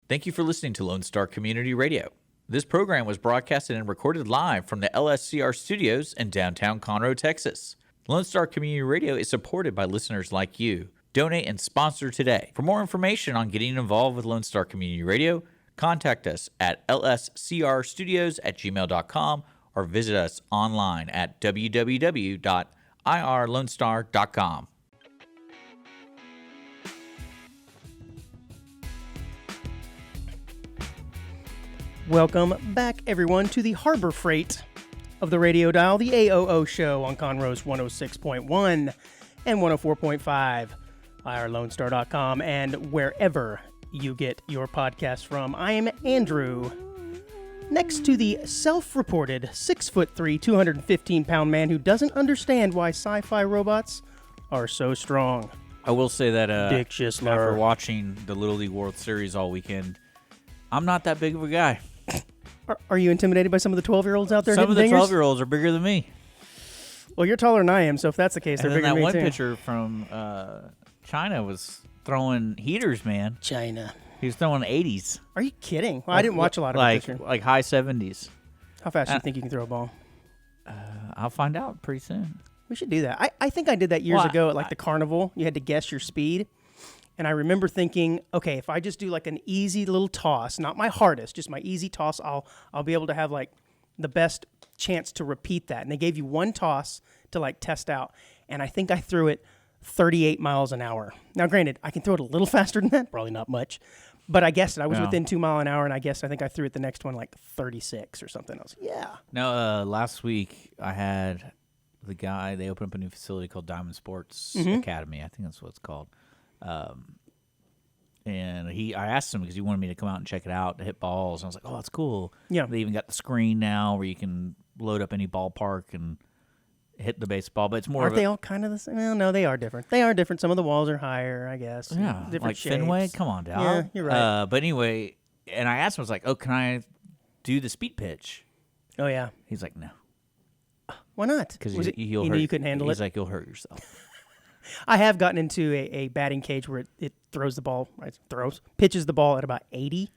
Thank you for listening to Lone Star Community Radio. This program was broadcasted and recorded live from the LSCR studios in downtown Conroe, Texas. Lone Star Community Radio is supported by listeners like you. Donate and sponsor today. For more information on getting involved with Lone Star Community Radio, contact us at lscrstudios@gmail.com or visit us online at www.irlonestar.com. Welcome back, everyone, to the Harbor Freight of the radio dial, the AOO show on Conroe's 106.1 and 104.5, irlonestar.com, and wherever you get your podcast from. I am Andrew, next to the self-reported 6'3", 215-pound man who doesn't understand why sci-fi robots are so strong. I will say that Dick Schisler. after watching the Little League World Series all weekend, I'm not that big of a guy. Are you intimidated by some of the 12-year-olds out there? Some of the hitting dingers? 12-year-olds are bigger than me. Well, you're taller than I am, so if that's the case, they're And then bigger that than me one too. pitcher from China was throwing heaters, man. China. He was throwing 80s. Are you kidding? Well, I didn't watch a lot of it this year. like high 70s. How fast do you think you can throw a ball? I'll find out pretty soon. We should do that. I think I did that years Well, ago at like the carnival. You had to guess your speed. And I remember thinking, okay, if I just do like an easy little toss, not my hardest, just my easy toss, I'll be able to have like the best chance to repeat that. And they gave you one toss to like test out. And I think I threw it 38 miles an hour. Now, granted, I can throw it a little faster than that, probably not much. But I guessed it. I was within 2 miles an hour, and I think I threw it the next one like 36 or something. I was like, yeah. No, last week I had the guy, they opened up a new facility called Diamond Sports Academy. I think that's what it's called. And I asked him because he wanted me to come out and check it out to hit balls. And I was like, oh, that's cool. Yeah. They even got the screen now where you can load up any ballpark and hit the baseball. But it's more Aren't of they all kind of the same? Well, no, they are different. They are different. Some of the walls are higher, I guess. yeah, Different like shapes. Fenway. Come on, dog. Yeah, you're right. But anyway, and I asked him, I was like, oh, can I do the speed pitch? Oh, yeah. He's like, no. Why not? Because Was it- you'll you hurt, knew you couldn't handle he's it? like, you'll hurt yourself. I have gotten into a batting cage where it throws the ball, pitches the ball at about 80,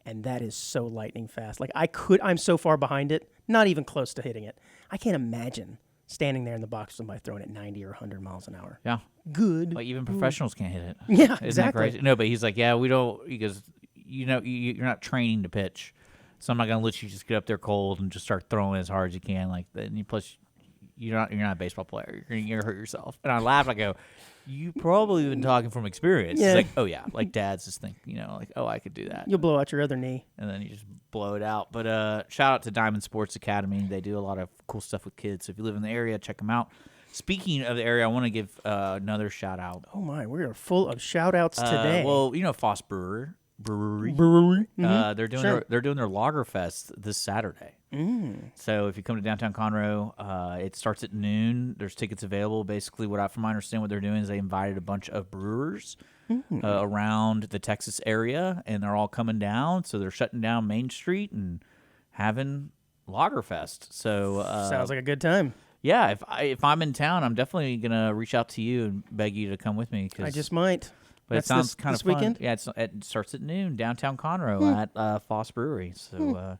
and that is so lightning fast. Like I'm so far behind it, not even close to hitting it. I can't imagine standing there in the box with somebody throwing it 90 or 100 miles an hour. Yeah. Good. Like even professionals can't hit it. Yeah, Isn't exactly. that crazy? No, but he's like, yeah, we don't, because, you're not training to pitch. So I'm not going to let you just get up there cold and just start throwing as hard as you can. Like, plus, you're not a baseball player. You're going to hurt yourself. And I laugh. I go, you probably been talking from experience. Yeah. He's like, oh, yeah. Like, dads just think, like, oh, I could do that. You'll blow out your other knee. And then you just blow it out. But shout out to Diamond Sports Academy. They do a lot of cool stuff with kids. So if you live in the area, check them out. Speaking of the area, I want to give another shout out. Oh, my. We are full of shout-outs today. Well, Foss Brewery. Mm-hmm. They're doing their Lagerfest this Saturday. So if you come to downtown Conroe, it starts at noon. There's tickets available. Basically, from my understanding, what they're doing is they invited a bunch of brewers around the Texas area, and they're all coming down. So they're shutting down Main Street and having Lagerfest. So sounds like a good time. Yeah, if I'm in town, I'm definitely gonna reach out to you and beg you to come with me. I just might. But That's it sounds kind of this fun. weekend? Yeah, it starts at noon, downtown Conroe at Foss Brewery. So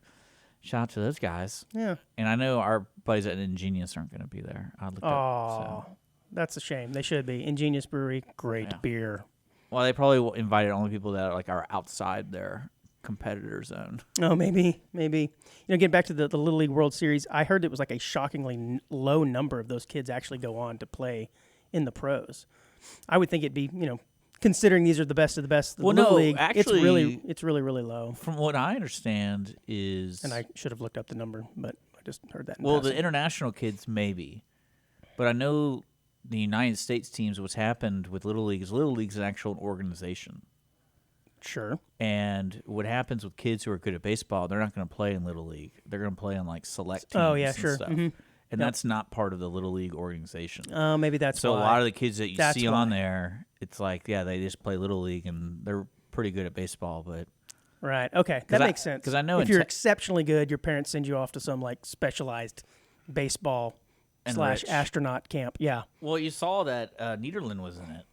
shout out to those guys. Yeah. And I know our buddies at Ingenious aren't going to be there. I looked up. Oh, that's a shame. They should be. Ingenious Brewery, great Yeah. beer. Well, they probably invited only people that are outside their competitor zone. Oh, maybe. Getting back to the Little League World Series, I heard it was like a shockingly low number of those kids actually go on to play in the pros. I would think it'd be, considering these are the best of the best of the Little League, actually, it's really, really low. From what I understand is... And I should have looked up the number, but I just heard that in Well, passing. the international kids maybe. But I know the United States teams, what's happened with Little League is Little League's an actual organization. Sure. And what happens with kids who are good at baseball, they're not going to play in Little League. They're going to play on like select teams. Oh, yeah, and sure. stuff. Mhm. And that's not part of the Little League organization. Oh, maybe that's So why. a lot of the kids that you That's see on why. there, it's like, yeah, they just play Little League and they're pretty good at baseball. But Right. Okay. That makes sense. 'cause I know if in you're te- exceptionally good, your parents send you off to some like specialized baseball And / rich. astronaut camp. Yeah. Well, you saw that Niederland was in it.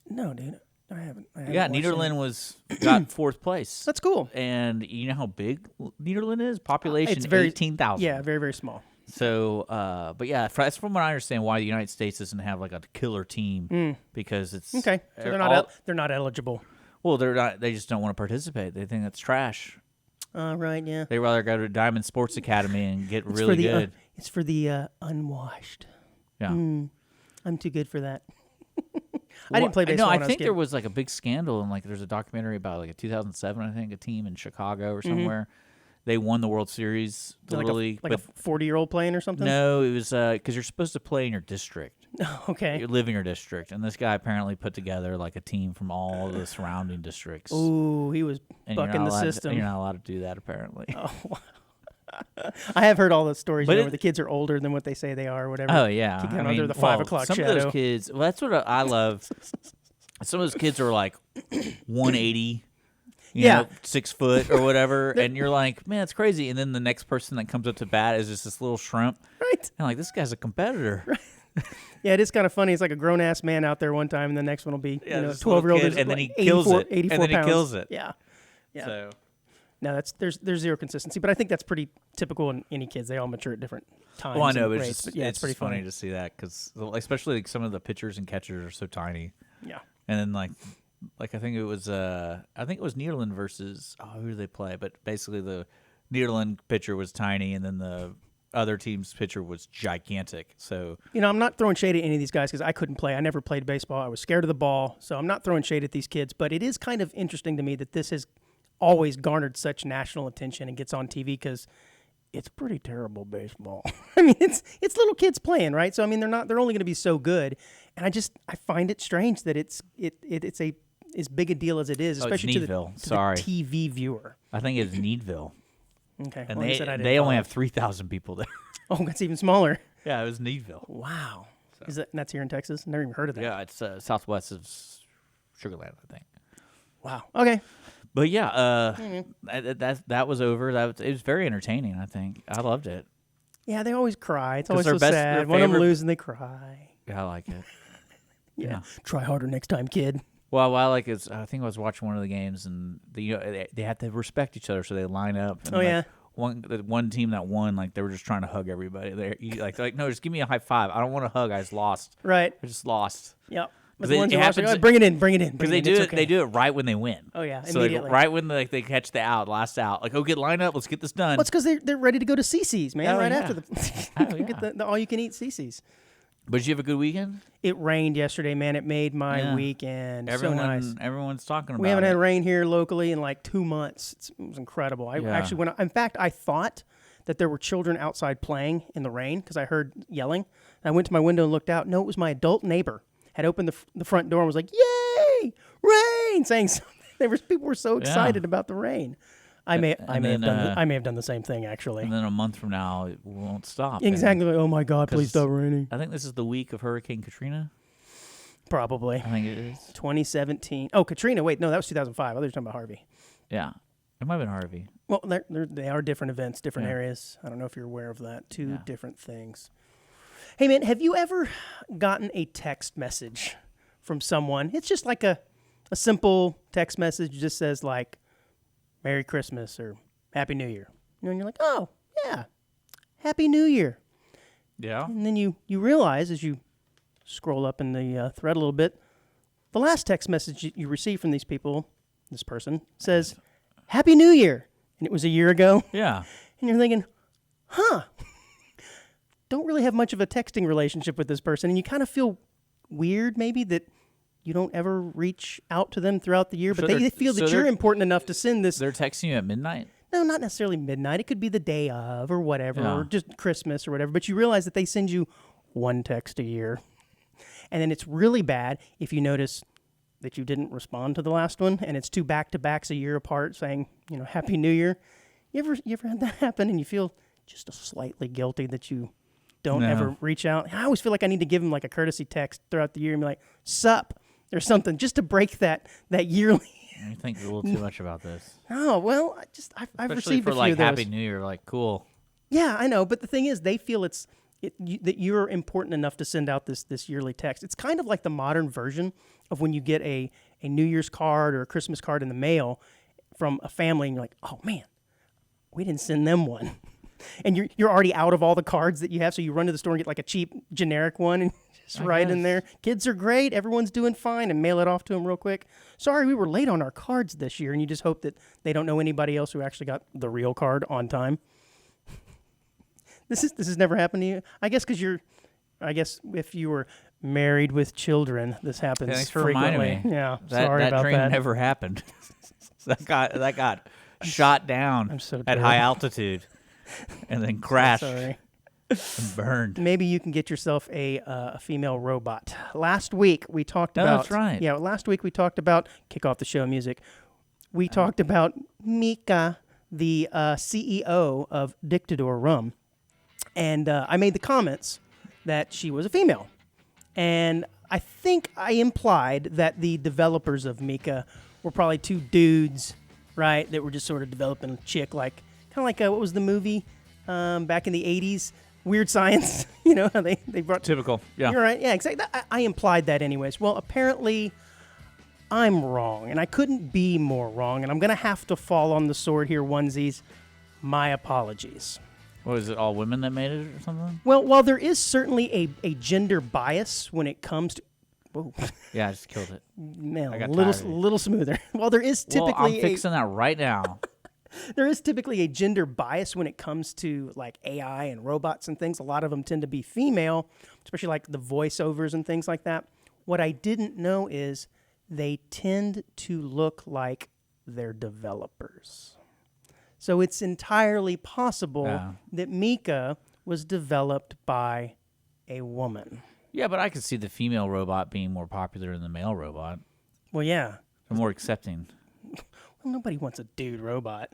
No, dude. I haven't Yeah, watched any. Nederland got fourth place. That's cool. And you know how big Nederland is? Population It's very 18,000. Yeah, very very small. So, but yeah, that's from what I understand why the United States doesn't have like a killer team because it's Okay, so they're not eligible. Well, they're not. They just don't want to participate. They think that's trash. Right, yeah. They rather go to Diamond Sports Academy and get really good. It's for the unwashed. Yeah. I'm too good for that. I didn't play baseball. No, when I was think a kid. there was like a big scandal and like there's a documentary about like a 2007, I think, a team in Chicago or somewhere. They won the World Series, the Little League. Like a 40-year-old playing or something? No, it was because you're supposed to play in your district. Okay. You live in your district, and this guy apparently put together like a team from all the surrounding districts. Ooh, he was bucking the system. You're not allowed to do that, apparently. Oh, I have heard all the stories But where the kids are older than what they say they are or whatever. Oh yeah, Keep going under the 5 o'clock some shadow. of those kids. Well, that's what I love. Some of those kids are like 180. You know, 6 foot or whatever, and you're like, man, it's crazy. And then the next person that comes up to bat is just this little shrimp. Right. And like, this guy's a competitor. Right. Yeah, it is kind of funny. It's like a grown-ass man out there one time, and the next one will be, this 12-year-old. kid, and then he kills it. 84 And then he pounds. kills it. Yeah. Yeah. So. No, there's zero consistency, but I think that's pretty typical in any kids. They all mature at different times. Well, I know, but rates, it's pretty funny to see that because, especially like some of the pitchers and catchers are so tiny. Yeah. And then like I think it was Nederland versus who did they play? But basically the Nederland pitcher was tiny, and then the other team's pitcher was gigantic. So I'm not throwing shade at any of these guys because I couldn't play. I never played baseball. I was scared of the ball, so I'm not throwing shade at these kids. But it is kind of interesting to me that this has always garnered such national attention and gets on TV because it's pretty terrible baseball. I mean, it's little kids playing, right? So I mean, they're only going to be so good, and I find it strange that it's as big a deal as it is, especially to the TV viewer. I think it's Needville. Okay, and well, they only have 3,000 people there. Oh, that's even smaller. Yeah, it was Needville. Wow, that's here in Texas? Never even heard of that. Yeah, it's southwest of Sugarland, I think. Wow. Okay. But yeah, that was over. It was very entertaining. I think I loved it. Yeah, they always cry. It's always their so best- sad. their When I'm favorite- losing, they cry. Yeah, I like it. Yeah. Try harder next time, kid. Well, what I like is I think I was watching one of the games, and they had to respect each other, so they line up. And yeah. The one team that won, like they were just trying to hug everybody. They're like, no, just give me a high five. I don't want to hug. I just lost. Right. I just lost. Yep. Because The ones who watch it, bring it in. Because they do it. They do it right when they win. Oh yeah, so immediately. right when they catch the last out, like, get lined up. Let's get this done. Well, it's because they're ready to go to CC's, man. Oh, right yeah. after the get the all you can eat CC's. But did you have a good weekend? It rained yesterday, man. It made my weekend so nice. Everyone's talking about it. We haven't had rain here locally in like 2 months. It was incredible. I actually in fact, I thought that there were children outside playing in the rain because I heard yelling. I went to my window and looked out. No, it was my adult neighbor had opened the front door and was like, "Yay, rain!" saying something. People were so excited about the rain. I may have done the same thing actually. And then a month from now, it won't stop. Exactly. Like, oh my God, please stop raining. I think this is the week of Hurricane Katrina. Probably. I think it is. 2017. Oh, Katrina. Wait, no, that was 2005. I thought you were talking about Harvey. Yeah. It might have been Harvey. Well, they are different events, different areas. I don't know if you're aware of that. Two different things. Hey, man, have you ever gotten a text message from someone? It's just like a simple text message. It just says, like, Merry Christmas or Happy New Year. And you're like, oh, yeah, Happy New Year. Yeah. And then you realize as you scroll up in the thread a little bit, the last text message you received from this person, says, Happy New Year. And it was a year ago. Yeah. And you're thinking, don't really have much of a texting relationship with this person. And you kind of feel weird maybe that you don't ever reach out to them throughout the year. But they feel that you're important enough to send this. They're texting you at midnight? No, not necessarily midnight. It could be the day of or whatever, or just Christmas or whatever. But you realize that they send you one text a year. And then it's really bad if you notice that you didn't respond to the last one, and it's two back-to-backs a year apart saying, Happy New Year. You ever had that happen and you feel just slightly guilty that you don't ever reach out? I always feel like I need to give them like a courtesy text throughout the year and be like, sup, or something, just to break that yearly. You think a little too much about this. Oh, well, I've received a few of those. Happy New Year, like, cool. Yeah, I know, but the thing is, they feel that you're important enough to send out this yearly text. It's kind of like the modern version of when you get a a New Year's card or a Christmas card in the mail from a family, and you're like, oh man, we didn't send them one. And you're already out of all the cards that you have, so you run to the store and get like a cheap generic one and just write in there, kids are great, everyone's doing fine, and mail it off to them real quick. Sorry, we were late on our cards this year, and you just hope that they don't know anybody else who actually got the real card on time. This has never happened to you? I guess if you were married with children, this happens Thanks for frequently. reminding me. Yeah, sorry that about dream that. never happened. that got shot down I'm so at terrible. high altitude and then crashed Sorry. and burned. Maybe you can get yourself a female robot. Last week we talked about. That's right. Yeah, last week we talked about kick off the show music. We talked about Mika, the CEO of Dictador Rum, and I made the comments that she was a female, and I think I implied that the developers of Mika were probably two dudes, right? That were just sort of developing a chick, like kind of like what was the movie back in the '80s? Weird Science. You know how they brought. Typical. Yeah. You're right. Yeah, exactly. I implied that anyways. Well, apparently I'm wrong, and I couldn't be more wrong, and I'm going to have to fall on the sword here, onesies. My apologies. What is it? All women that made it or something? Well, while there is certainly a gender bias when it comes to... Whoa. Yeah, I just killed it. Man, I a got little, tired of it. little smoother. While there is Well, typically I'm fixing that right now. there is typically a gender bias when it comes to like AI and robots and things. A lot of them tend to be female, especially like the voiceovers and things like that. What I didn't know is they tend to look like their developers. So it's entirely possible that Mika was developed by a woman. Yeah, but I could see the female robot being more popular than the male robot. Well, yeah. They're more accepting. Well, nobody wants a dude robot.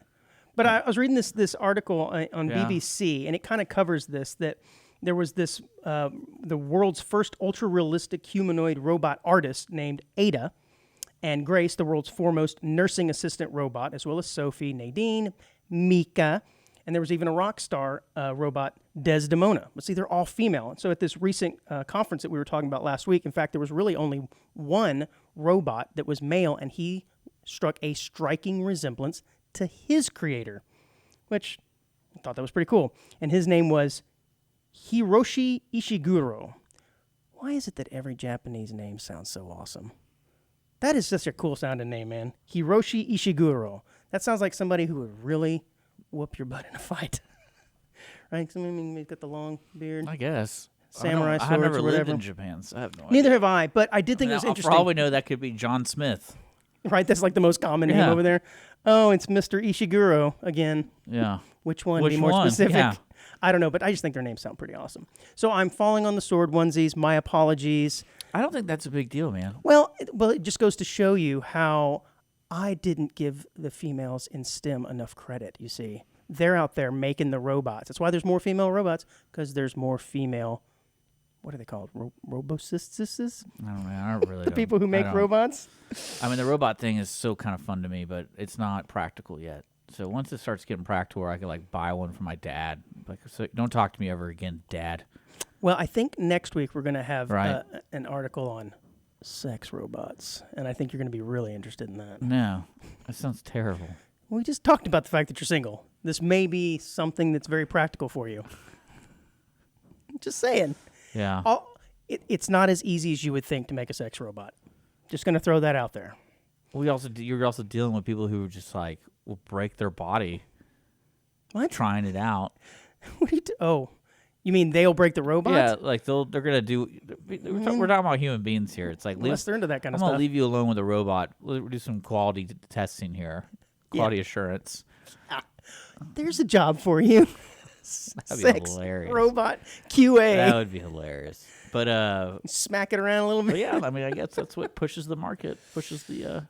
But I was reading this article on BBC, and it kind of covers this, that there was this, the world's first ultra-realistic humanoid robot artist named Ada, and Grace, the world's foremost nursing assistant robot, as well as Sophie, Nadine, Mika, and there was even a rock star robot, Desdemona. But see, they're all female. And so at this recent conference that we were talking about last week, in fact, there was really only one robot that was male, and he struck a striking resemblance to his creator, which I thought that was pretty cool. And his name was Hiroshi Ishiguro. Why is it that every Japanese name sounds so awesome? That is such a cool sounding name, man. Hiroshi Ishiguro. That sounds like somebody who would really whoop your butt in a fight. Right? Somebody who's got the long beard. I guess. Samurai I've swords never or lived whatever. in Japan, so I have no Neither idea. have I, but I did think it was Now, interesting. For all we know, that could be John Smith. Right? That's like the most common name Yeah. over there. Oh, it's Mr. Ishiguro again. Yeah. Which one? Which Be more one? specific. Yeah. I don't know, but I just think their names sound pretty awesome. So I'm falling on the sword, onesies. My apologies. I don't think that's a big deal, man. Well, it just goes to show you how I didn't give the females in STEM enough credit, you see. They're out there making the robots. That's why there's more female robots, because there's more female, what are they called? Robocists? I don't know. I don't really The people who make robots? I mean, the robot thing is so kind of fun to me, but it's not practical yet. So once it starts getting practical where I could like buy one for my dad, like, so don't talk to me ever again, Dad. Well, I think next week we're going to have Right. an article on sex robots, and I think you're going to be really interested in that. No, that sounds terrible. We just talked about the fact that you're single. This may be something that's very practical for you. Just saying. Yeah. It's not as easy as you would think to make a sex robot. Just going to throw that out there. You're also dealing with people who just like will break their body. What? Trying it out. What are you oh, you mean they'll break the robots? Yeah, like they're gonna do. We're talking about human beings here. It's like Unless they're into that kind I'm of gonna stuff. leave you alone with a robot. We'll do some quality testing here, quality assurance. There's a job for you. That'd be Sex hilarious. robot QA. That would be hilarious. But Smack it around a little bit. yeah, I mean, I guess that's what pushes the market, pushes the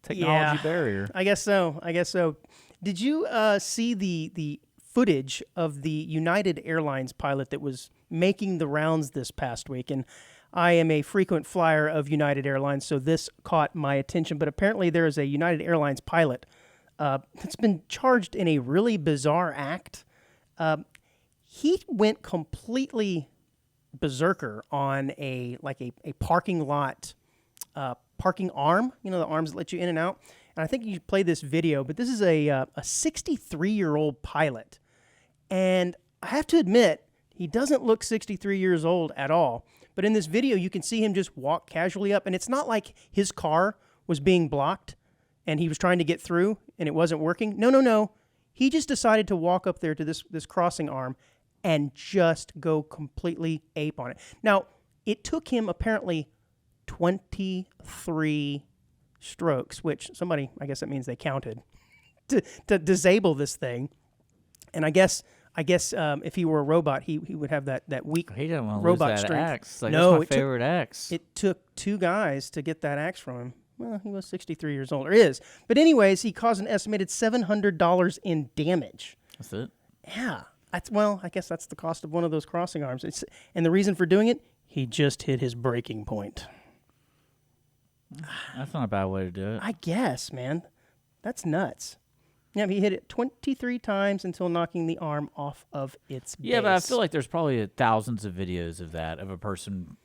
technology barrier. I guess so. Did you see the footage of the United Airlines pilot that was making the rounds this past week? And I am a frequent flyer of United Airlines, so this caught my attention. But apparently there is a United Airlines pilot that's been charged in a really bizarre act. He went completely berserker on a parking lot parking arm, you know, the arms that let you in and out. And I think you should play this video, but this is a 63-year-old pilot. And I have to admit, he doesn't look 63 years old at all. But in this video, you can see him just walk casually up. And it's not like his car was being blocked and he was trying to get through and it wasn't working. No. He just decided to walk up there to this crossing arm and just go completely ape on it. Now, it took him apparently 23 strokes, which somebody, I guess that means they counted, to disable this thing. And I guess if he were a robot, he would have that weak He didn't want to robot lose that strength. axe. Like, No, that's my favorite axe. It took 2 guys to get that axe from him. Well, he was 63 years old, or is. But anyways, he caused an estimated $700 in damage. That's it. Yeah. I guess that's the cost of one of those crossing arms. And the reason for doing it, he just hit his breaking point. That's not a bad way to do it. I guess, man. That's nuts. Yeah, he hit it 23 times until knocking the arm off of its base. Yeah, but I feel like there's probably thousands of videos of that, of a person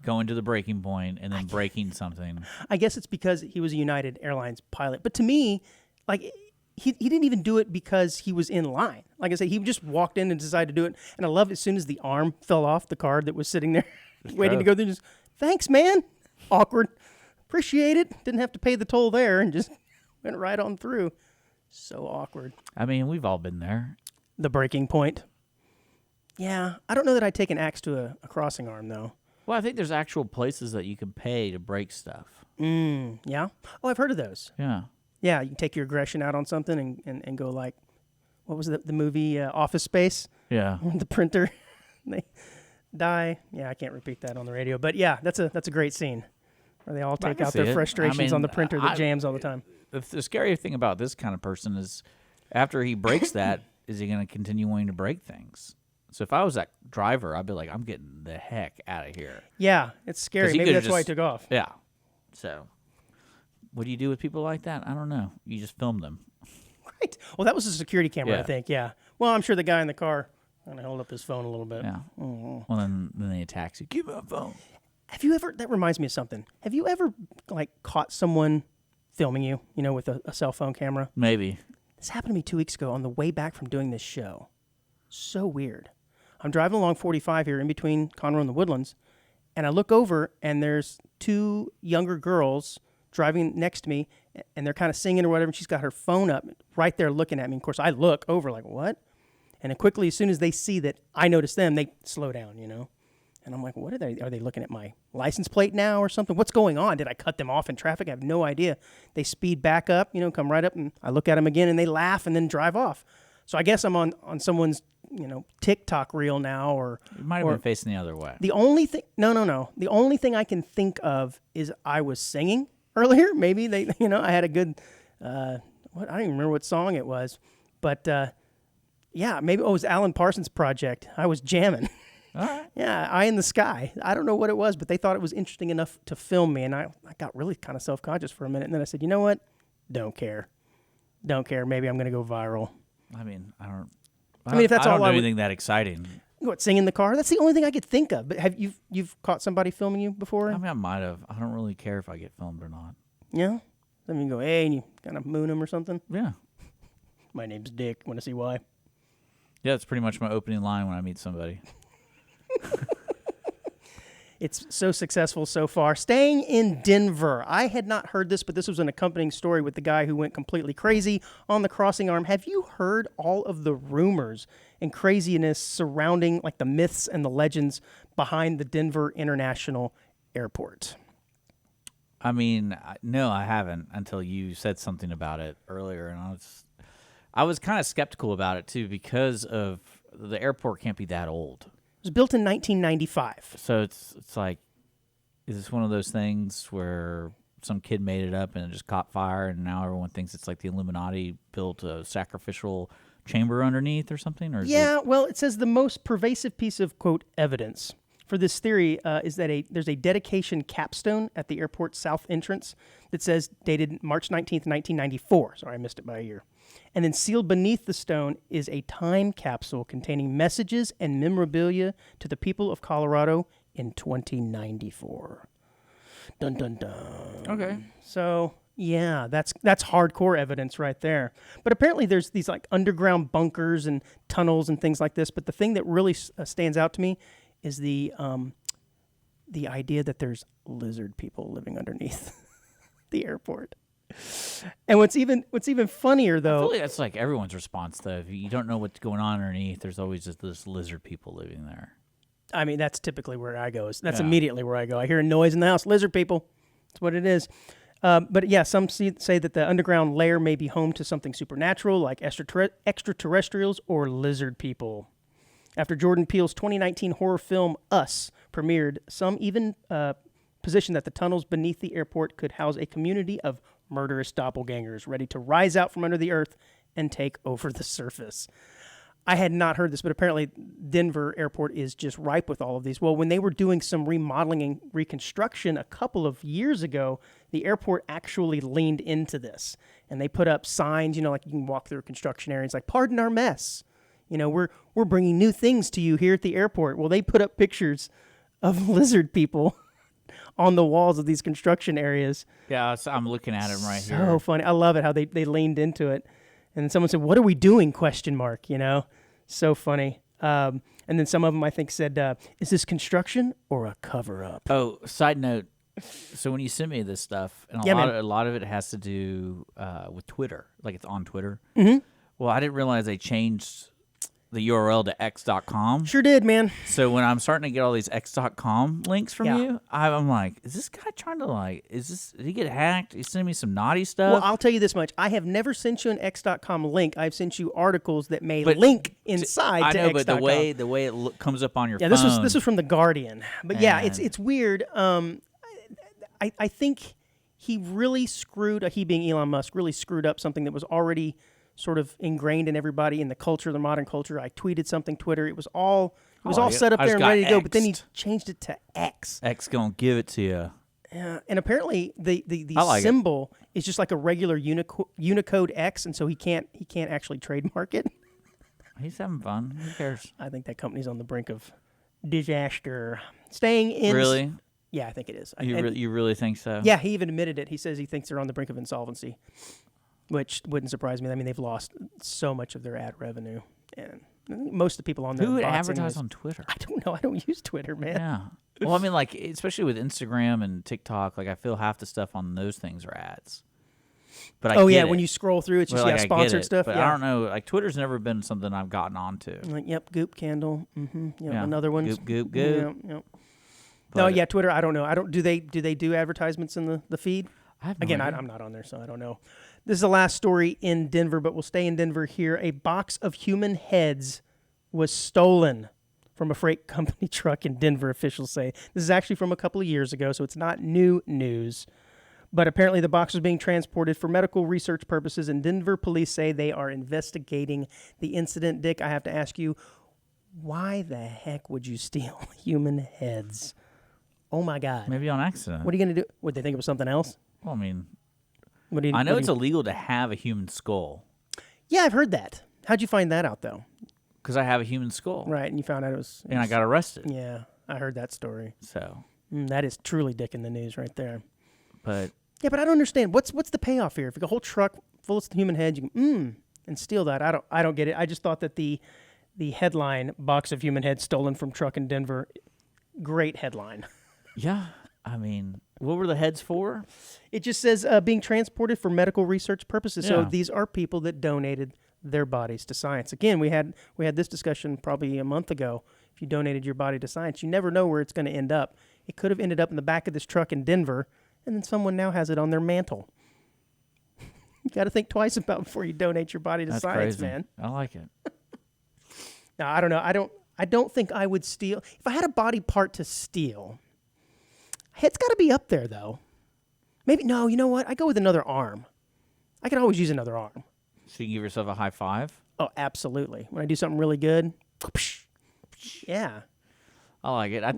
going to the breaking point and then breaking something. I guess it's because he was a United Airlines pilot. But to me, like, he didn't even do it because he was in line. Like I said, he just walked in and decided to do it. And I love as soon as the arm fell off the card that was sitting there waiting to go through, just, thanks, man. Awkward. Appreciate it. Didn't have to pay the toll there and just went right on through. So awkward. I mean, we've all been there. The breaking point. Yeah. I don't know that I'd take an axe to a crossing arm, though. Well, I think there's actual places that you can pay to break stuff. Yeah? Oh, I've heard of those. Yeah. Yeah, you can take your aggression out on something and go like, what was the movie Office Space? Yeah. The printer, they die. Yeah, I can't repeat that on the radio. But yeah, that's a great scene where they all take out their frustrations on the printer that jams all the time. The scary thing about this kind of person is after he breaks that, is he going to continue wanting to break things? So if I was that driver, I'd be like, I'm getting the heck out of here. Yeah, it's scary. Maybe that's why he took off. Yeah. So what do you do with people like that? I don't know. You just film them. Right. Well, that was a security camera, I think. Yeah. Well, I'm sure the guy in the car kind of held up his phone a little bit. Yeah. Well, then they attack you. Give me my phone. Have you ever? That reminds me of something. Have you ever like caught someone filming you? You know, with a cell phone camera. Maybe. This happened to me 2 weeks ago on the way back from doing this show. So weird. I'm driving along 45 here in between Conroe and the Woodlands, and I look over, and there's 2 younger girls driving next to me, and they're kind of singing or whatever, and she's got her phone up right there looking at me. Of course, I look over like, what? And then quickly, as soon as they see that I notice them, they slow down, you know? And I'm like, what are they? Are they looking at my license plate now or something? What's going on? Did I cut them off in traffic? I have no idea. They speed back up, you know, come right up, and I look at them again, and they laugh and then drive off. So I guess I'm on someone's, you know, TikTok reel now, or You might have been facing the other way. the only thing. No. The only thing I can think of is I was singing earlier. Maybe they, you know, I had a good. I don't even remember what song it was, but yeah, maybe it was Alan Parsons' Project. I was jamming. All right. Yeah, Eye in the Sky. I don't know what it was, but they thought it was interesting enough to film me, and I got really kind of self-conscious for a minute, and then I said, you know what? Don't care. Maybe I'm going to go viral. I mean, I mean, if that's I all don't I do would- anything that exciting. What, sing in the car? That's the only thing I could think of. But have you've caught somebody filming you before? I mean, I might have. I don't really care if I get filmed or not. Yeah? I mean, you go, hey, and you kind of moon them or something. Yeah. My name's Dick. Want to see why? Yeah, that's pretty much my opening line when I meet somebody. It's so successful so far. Staying in Denver. I had not heard this, but this was an accompanying story with the guy who went completely crazy on the crossing arm. Have you heard all of the rumors and craziness surrounding like the myths and the legends behind the Denver International Airport? I mean, no, I haven't until you said something about it earlier, and I was kind of skeptical about it too because of the airport can't be that old. It was built in 1995. So it's like, is this one of those things where some kid made it up and it just caught fire, and now everyone thinks it's like the Illuminati built a sacrificial chamber underneath or something? Or Well, it says the most pervasive piece of, quote, evidence for this theory is that there's a dedication capstone at the airport's south entrance that says dated March 19th, 1994. Sorry, I missed it by a year. And then sealed beneath the stone is a time capsule containing messages and memorabilia to the people of Colorado in 2094. Dun dun dun. Okay. So yeah, that's hardcore evidence right there. But apparently there's these like underground bunkers and tunnels and things like this. But the thing that really stands out to me is the idea that there's lizard people living underneath the airport. And what's even funnier though, I feel like that's like everyone's response though. If you don't know what's going on underneath, there's always just this lizard people living there. I mean, that's typically where I go. That's Yeah. immediately where I go. I hear a noise in the house, lizard people. That's what it is. But yeah, some say that the underground layer may be home to something supernatural like extraterrestrials or lizard people. After Jordan Peele's 2019 horror film Us premiered, some even positioned that the tunnels beneath the airport could house a community of murderous doppelgangers ready to rise out from under the earth and take over the surface. I had not heard this, but apparently Denver Airport is just ripe with all of these. Well, when they were doing some remodeling and reconstruction a couple of years ago, the airport actually leaned into this. And they put up signs, like you can walk through a construction area. It's like, pardon our mess. We're bringing new things to you here at the airport. Well, they put up pictures of lizard people on the walls of these construction areas. Yeah, so I'm looking at him right here. So funny. I love it how they leaned into it. And then someone said, "What are we doing?" ? So funny. And then some of them, I think, said, "Is this construction or a cover-up?" Oh, side note. So when you send me this stuff, and a lot of it has to do with Twitter, like it's on Twitter. Mm-hmm. Well, I didn't realize they changed the URL to x.com. Sure did, man. So when I'm starting to get all these x.com links from you, I'm like, is this guy trying to did he get hacked? He's sending me some naughty stuff? Well, I'll tell you this much. I have never sent you an x.com link. I've sent you articles that may link inside to x.com. But the way it comes up on your phone. Yeah, this was from The Guardian. But yeah, it's weird. I think he really he being Elon Musk, really screwed up something that was already sort of ingrained in everybody in the culture, the modern culture. I tweeted something, Twitter. It was all set up there and ready to go, but then he changed it to X. X gonna give it to you. Yeah, and apparently the symbol is just like a regular Unicode X, and so he can't actually trademark it. He's having fun. Who cares? I think that company's on the brink of disaster. Staying in. Really? Yeah, I think it is. You really think so? Yeah, he even admitted it. He says he thinks they're on the brink of insolvency, which wouldn't surprise me. I mean, they've lost so much of their ad revenue, and most of the people on there. Who would advertise on Twitter? I don't know. I don't use Twitter, man. Yeah. Well, I mean, especially with Instagram and TikTok, I feel half the stuff on those things are ads. But when you scroll through, it's just sponsored stuff. But I don't know. Twitter's never been something I've gotten onto. Like, yep, Goop Candle. Mm-hmm. Yep, another one. Goop. Yep. No, Twitter. I don't know. Do they do advertisements in the feed? I have no idea. I'm not on there, so I don't know. This is the last story in Denver, but we'll stay in Denver here. A box of human heads was stolen from a freight company truck in Denver, officials say. This is actually from a couple of years ago, so it's not new news. But apparently the box was being transported for medical research purposes, and Denver police say they are investigating the incident. Dick, I have to ask you, why the heck would you steal human heads? Oh, my God. Maybe on accident. What are you going to do? Would they think it was something else? Well, I mean, I know it's illegal to have a human skull. Yeah, I've heard that. How'd you find that out, though? Because I have a human skull. Right, and you found out it was... And I got arrested. Yeah, I heard that story. So... that is truly Dick in the news right there. But... Yeah, but I don't understand. What's the payoff here? If you got a whole truck full of human heads, you can and steal that. I don't get it. I just thought that the headline, box of human heads stolen from truck in Denver, great headline. Yeah, I mean, what were the heads for? It just says being transported for medical research purposes. Yeah. So these are people that donated their bodies to science. Again, we had this discussion probably a month ago. If you donated your body to science, you never know where it's going to end up. It could have ended up in the back of this truck in Denver, and then someone now has it on their mantle. You got to think twice about before you donate your body to That's science, crazy. Man. I like it. Now, I don't know. I don't think I would steal. If I had a body part to steal, head's got to be up there, though. Maybe, no, you know what? I go with another arm. I can always use another arm. So you give yourself a high five? Oh, absolutely. When I do something really good, yeah. I like it. I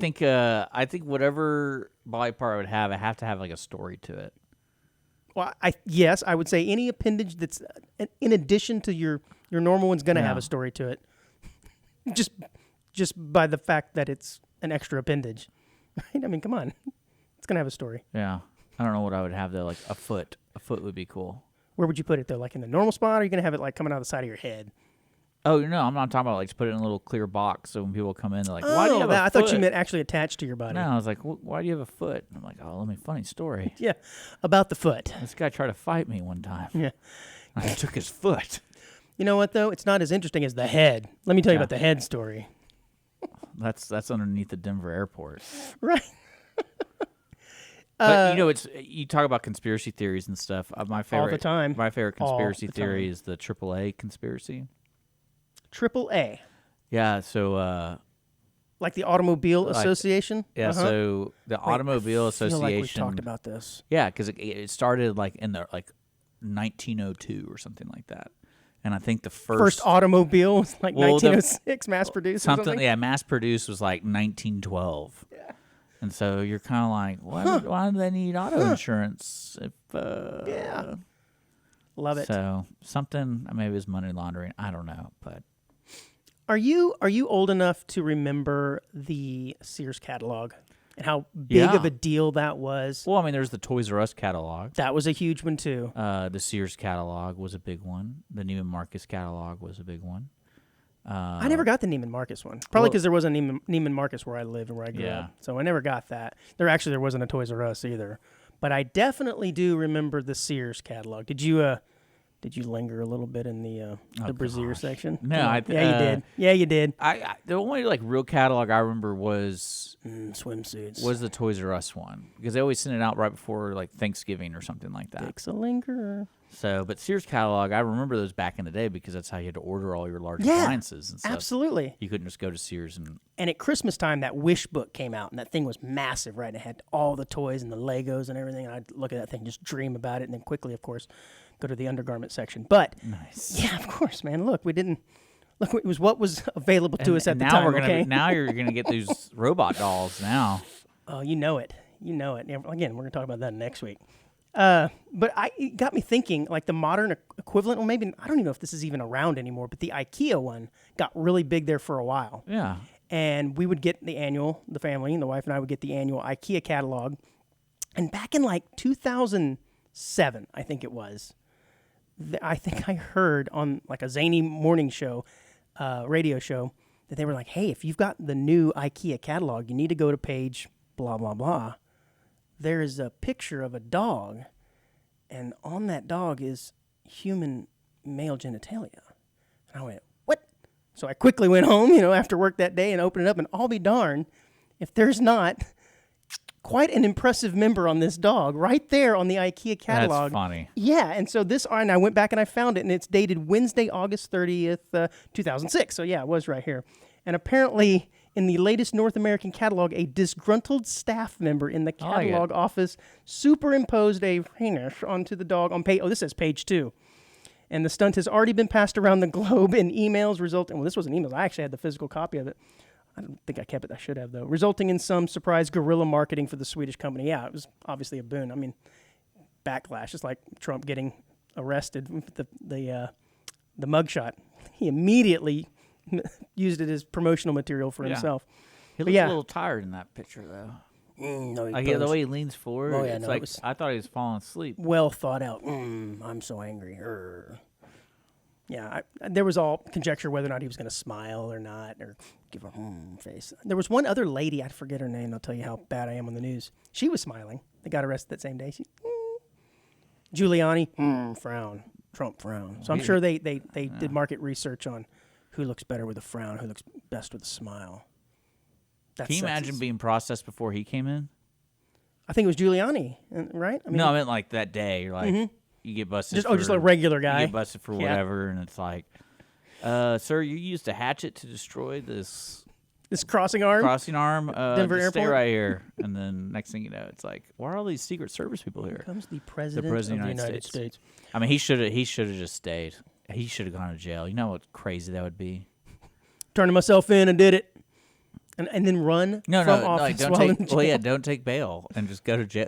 think whatever body part I would have, I have to have like a story to it. Well, yes, I would say any appendage that's in addition to your normal one's going to have a story to it. Just by the fact that it's an extra appendage. Right? I mean, come on. It's gonna have a story. Yeah. I don't know what I would have though. Like a foot. A foot would be cool. Where would you put it though? Like in the normal spot, or are you gonna have it like coming out of the side of your head? Oh no, I'm not talking about like just put it in a little clear box so when people come in, they're like, "Why do you have a I foot?" thought you meant actually attached to your body. No, I was like, "Why do you have a foot?" And I'm like, "Oh, let me funny story. Yeah, about the foot. This guy tried to fight me one time. Yeah. I took his foot. You know what though? It's not as interesting as the head. Let me tell you Yeah. about the head story. That's underneath the Denver airport. Right. But it's you talk about conspiracy theories and stuff. My favorite all the time. My favorite conspiracy the theory time. is the AAA conspiracy. AAA, Yeah, so like the Automobile Like- Association. yeah, so the Automobile I feel Association. like we've talked about this. Yeah, because it started like in the 1902 or something like that, and I think the First automobile was like Well, 1906, mass produced. or something something. yeah, mass produced was like 1912. Yeah. And so you're kind of like, why do they need auto insurance? If Yeah. Love it. So something maybe it's money laundering. I don't know, but Are you old enough to remember the Sears catalog and how big Yeah. of a deal that was? well, I mean, there's the Toys R Us catalog. That was a huge one too. The Sears catalog was a big one. The Neiman Marcus catalog was a big one. I never got the Neiman Marcus one. Probably well- because there wasn't Neiman Marcus where I lived and where I grew Yeah. up. So I never got that. There wasn't a Toys R Us either. But I definitely do remember the Sears catalog. Did you linger a little bit in the brassiere section? No, Come on. I- yeah, you did. Yeah, you did. The only like real catalog I remember was Swimsuits. the Toys R Us one because they always sent it out right before like Thanksgiving or something like that. Dicks a linger. So, but Sears catalog, I remember those back in the day because that's how you had to order all your large Yeah, appliances and stuff. Absolutely. You couldn't just go to Sears and And at Christmas time, that Wish book came out, and that thing was massive, right? And it had all the toys and the Legos and everything. And I'd look at that thing, just dream about it, and then quickly, of course, go to the undergarment section. But nice. yeah, of course, man. Look, it was what was available to us at the now time. we're gonna okay? now you're gonna get these robot dolls now. Oh, you know it. You know it. Yeah, again, we're gonna talk about that next week. But it got me thinking, like the modern equivalent, or maybe I don't even know if this is even around anymore. But the IKEA one got really big there for a while. Yeah. And we would get the family and the wife and I would get the annual IKEA catalog. And back in like 2007, I think it was, I think I heard on like a zany morning show, radio show, that they were like, hey, if you've got the new IKEA catalog, you need to go to page blah, blah, blah. There is a picture of a dog, and on that dog is human male genitalia. And I went, what? So I quickly went home, after work that day and opened it up, and I'll be darned if there's not quite an impressive member on this dog right there on the IKEA catalog. That's funny. Yeah, and so and I went back and I found it, and it's dated Wednesday, August 30th, 2006. So yeah, it was right here. And apparently, in the latest North American catalog, a disgruntled staff member in the catalog office superimposed a penis onto the dog on page. Oh, this says page 2. And the stunt has already been passed around the globe in emails resulting. Well, this wasn't emails. I actually had the physical copy of it. I don't think I kept it. I should have, though. Resulting in some surprise guerrilla marketing for the Swedish company. Yeah, it was obviously a boon. I mean, backlash. It's like Trump getting arrested with the mugshot. He immediately used it as promotional material for himself. He But looks yeah. a little tired in that picture though. No, Like the way he leans forward. Oh, yeah, it's no, like it was- I thought he was falling asleep. well thought out. I'm so angry. Yeah, there was all conjecture whether or not he was going to smile or not, or give a face. There was one other lady, I forget her name. I'll tell you how bad I am on the news. She was smiling. They got arrested that same day. Giuliani, frown. Trump, frown. So I'm sure they did market research on who looks better with a frown, who looks best with a smile. That's Can you imagine being processed before he came in? I think it was Giuliani, right? I mean, No, I meant like that day. You're like, you get busted. just a regular guy. You get busted for Yeah. whatever, and it's like, sir, you used a hatchet to destroy this This crossing arm. crossing arm. Denver just stay Airport? right here. And then next thing you know, it's like, why are all these Secret Service people here? Comes the president, President of the of the United United States. I mean, he should have just stayed. He should have gone to jail. You know what crazy that would be? Turning myself in and did it. And then run No, from no, office like don't while in take. jail. Well, yeah, don't take bail and just go to jail.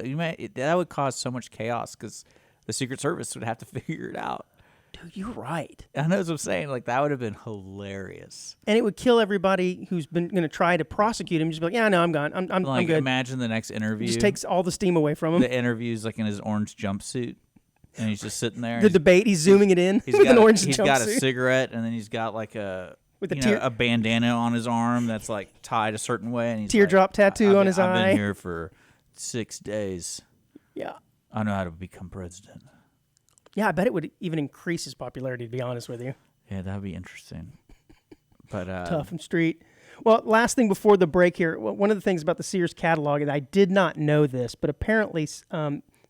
That would cause so much chaos because the Secret Service would have to figure it out. Dude, you're right. I know what I'm saying. Like, that would have been hilarious. And it would kill everybody who's been going to try to prosecute him. Just be like, yeah, no, I'm gone. I'm Like, good. imagine the next interview. Just takes all the steam away from him. The interview's like in his orange jumpsuit, and he's just sitting there. The debate, he's zooming it in He's with got an orange He's jumpsuit. got a cigarette, and then he's got like a bandana on his arm that's like tied a certain way, and he's teardrop like, tattoo on his I've eye. been here for 6 days. Yeah. I know how to become president. Yeah, I bet it would even increase his popularity, to be honest with you. Yeah, that would be interesting. But Tough and street. Well, last thing before the break here, one of the things about the Sears catalog, and I did not know this, but apparently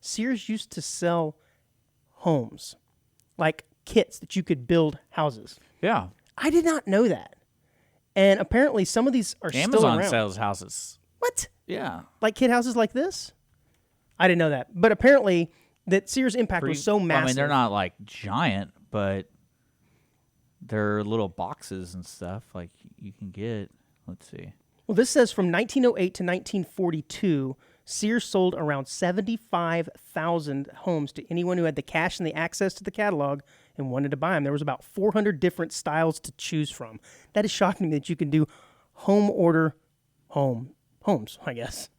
Sears used to sell homes, like kits that you could build houses. yeah, I did not know that. And apparently some of these are still Amazon around. sells houses. What? Yeah. Like kit houses like this? I didn't know that. But apparently that Sears impact was so massive. I mean, they're not like giant, but they're little boxes and stuff like you can get. Let's see. Well, this says from 1908 to 1942, Sears sold around 75,000 homes to anyone who had the cash and the access to the catalog and wanted to buy them. There was about 400 different styles to choose from. That is shocking that you can do home order homes, I guess.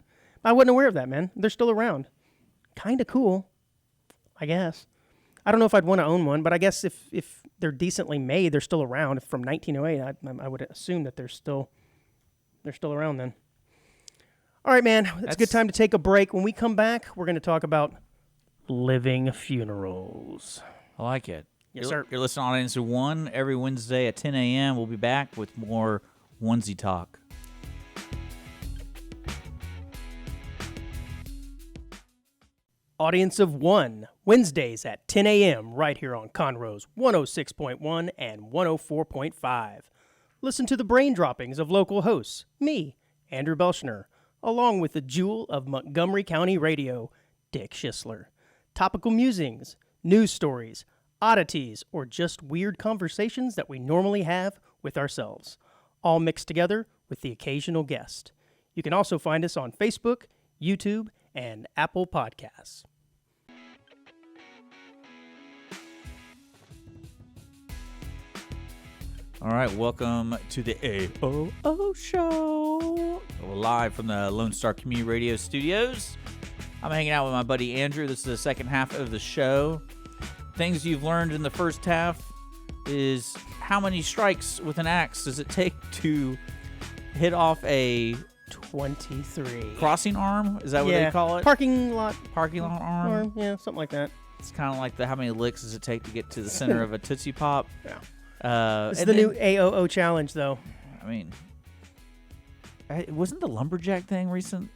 I wasn't aware of that, man. They're still around. Kind of cool, I guess. I don't know if I'd want to own one, but I guess if they're decently made, they're still around. From 1908, I would assume that they're still around then. All right, man. It's a good time to take a break. When we come back, we're going to talk about living funerals. I like it. Yes, sir. You're listening to Audience of One every Wednesday at 10 a.m. We'll be back with more onesie talk. Audience of One, Wednesdays at 10 a.m. right here on Conroe's 106.1 and 104.5. Listen to the brain droppings of local hosts, me, Andrew Belshner, along with the jewel of Montgomery County radio, Dick Schisler. Topical musings, news stories, oddities, or just weird conversations that we normally have with ourselves, all mixed together with the occasional guest. You can also find us on Facebook, YouTube, and Apple Podcasts. All right, welcome to the AOO Show. We're live from the Lone Star Community Radio Studios. I'm hanging out with my buddy Andrew. This is the second half of the show. Things you've learned in the first half is how many strikes with an axe does it take to hit off a 23. crossing arm? Is that what they call it? Parking lot Parking lot arm? arm. Yeah, something like that. It's kind of like how many licks does it take to get to the center of a Tootsie Pop? Yeah. It's It's the new AOO challenge, though. I mean, wasn't the lumberjack thing recent?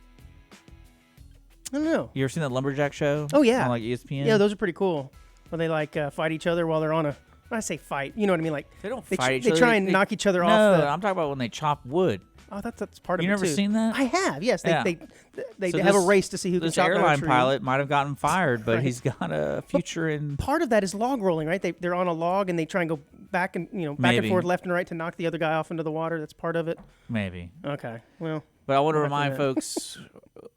I don't know. You ever seen that lumberjack show? Oh, yeah. On like ESPN? Yeah, those are pretty cool. Where they like fight each other while they're on a. When I say fight, you know what I mean? Like They don't they, fight each they other. try and knock each other no, off. I'm talking about when they chop wood. Oh, that's part of You it never too. seen that? I have. Yes, Yeah. they So have a this- race to see who can This chop down a airline tree. pilot might have gotten fired, but Right. he's got a future in. Part of that is log rolling, right? They're on a log and they try and go back and back Maybe. and forth, left and right to knock the other guy off into the water. That's part of it. Maybe. Okay. Well, But I want to I'll have to remind folks,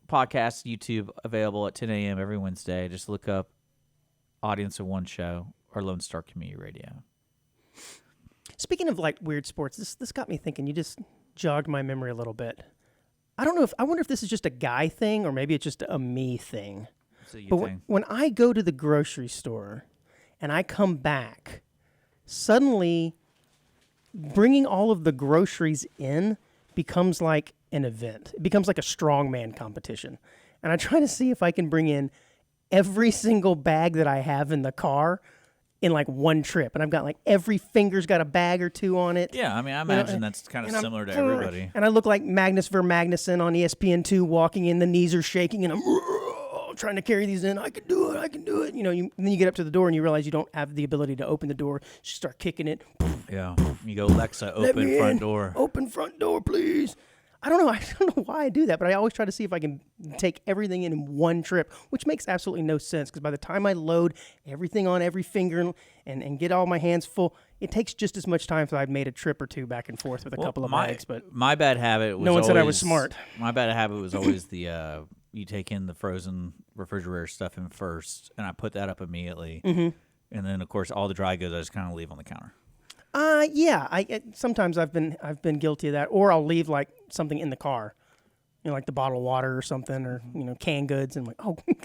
podcast, YouTube available at 10 a.m. every Wednesday. Just look up Audience of One Show or Lone Star Community Radio. speaking of like weird sports, this got me thinking. You just jogged my memory a little bit. I wonder if this is just a guy thing or maybe it's just a me thing. So you But think? when I go to the grocery store and I come back, suddenly bringing all of the groceries in becomes like an event. It becomes like a strongman competition. And I try to see if I can bring in every single bag that I have in the car in like one trip. And I've got like every finger's got a bag or two on it. Yeah, I mean, I imagine that's kind of And I'm- similar to everybody. And I look like Magnus Magnuson on ESPN2 walking in, the knees are shaking, and I'm trying to carry these in. I can do it. You know, and then you get up to the door and you realize you don't have the ability to open the door. You start kicking it. Yeah. You go, Alexa, Let open me front in. door. Open front door, please. I don't know why I do that, but I always try to see if I can take everything in one trip, which makes absolutely no sense because by the time I load everything on every finger and get all my hands full, it takes just as much time. So I've made a trip or two back and forth with a couple of bags. But my bad habit was no one said I was always- smart. My bad habit was always you take in the frozen refrigerator stuff in first, and I put that up immediately. Mm-hmm. And then, of course, all the dry goods I just kind of leave on the counter. Yeah. Sometimes I've been guilty of that, or I'll leave like something in the car, like the bottle of water or something, or canned goods, and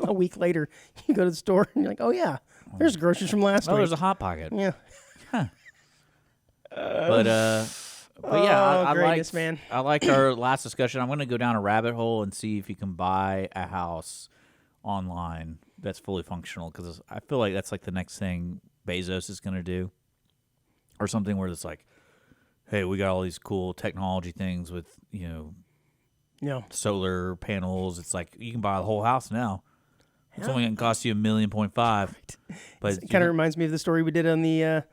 a week later you go to the store and you're like, oh yeah, there's groceries from last week. There's a Hot Pocket. Yeah. Huh. But yeah, I greatness, liked, man. I liked our last discussion. I'm going to go down a rabbit hole and see if you can buy a house online that's fully functional, because I feel like that's like the next thing Bezos is going to do, or something where it's like, hey, we got all these cool technology things with solar panels. It's like you can buy the whole house now. It's only going to cost you $1.5 million. But it kind of reminds me of the story we did on the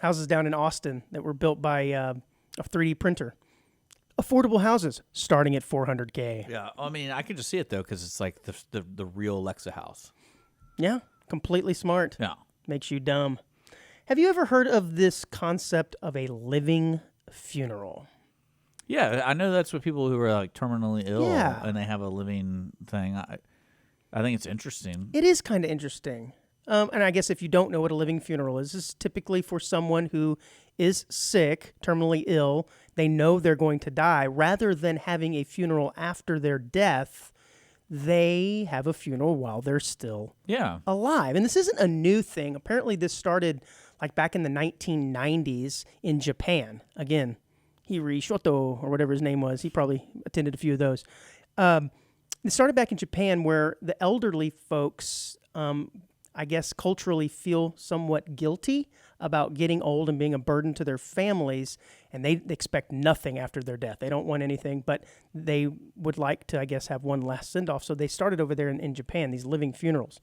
houses down in Austin that were built by a 3D printer. Affordable houses starting at $400K. Yeah, I mean, I can just see it though, because it's like the real Alexa house. Yeah, completely smart. Yeah, makes you dumb. Have you ever heard of this concept of a living funeral? Yeah, I know that's what people who are like terminally ill and they have a living thing. I think it's interesting. It is kind of interesting. And I guess if you don't know what a living funeral is, this is typically for someone who is sick, terminally ill. They know they're going to die. Rather than having a funeral after their death, they have a funeral while they're still alive. And this isn't a new thing. Apparently, this started like back in the 1990s in Japan. Again, Hiri Shoto, or whatever his name was. He probably attended a few of those. It started back in Japan, where the elderly folks, I guess, culturally feel somewhat guilty about getting old and being a burden to their families, and they expect nothing after their death. They don't want anything, but they would like to, I guess, have one last send-off. So they started over there in Japan, these living funerals.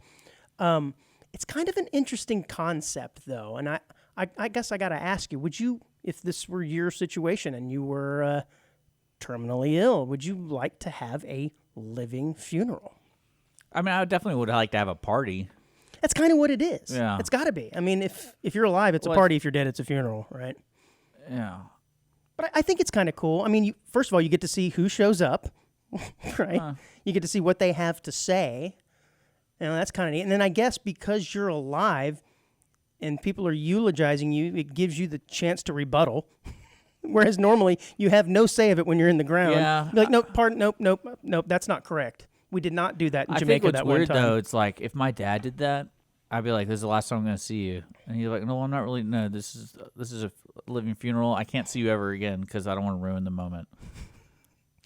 It's kind of an interesting concept, though, and I guess I got to ask you, would you, if this were your situation and you were terminally ill, would you like to have a living funeral? I mean, I definitely would like to have a party. That's kind of what it is. Yeah. It's got to be. I mean, if you're alive, it's a party. If you're dead, it's a funeral, right? Yeah. But I think it's kind of cool. I mean, first of all, you get to see who shows up, right? You get to see what they have to say. That's kind of neat. And then I guess because you're alive and people are eulogizing you, it gives you the chance to rebuttal. Whereas normally you have no say of it when you're in the ground. Yeah. You're like, nope, that's not correct. We did not do that in Jamaica that one time. I think what's weird, though, it's like, if my dad did that, I'd be like, this is the last time I'm going to see you. And he's like, no, I'm not really, no, this is a living funeral. I can't see you ever again because I don't want to ruin the moment.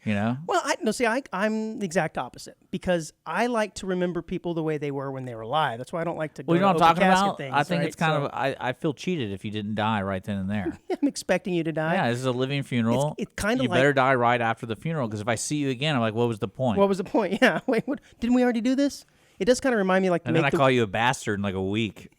You know? Well, I'm the exact opposite, because I like to remember people the way they were when they were alive. That's why I don't like to go you know to what I'm talking casket about? things. I think right? it's kind of, I feel cheated if you didn't die right then and there. I'm expecting you to die. Yeah, this is a living funeral. It's kind of you like, better die right after the funeral, because if I see you again, I'm like, what was the point? What was the point? Yeah, wait, what? Didn't we already do this? It does kind of remind me like and then I call you a bastard in like a week.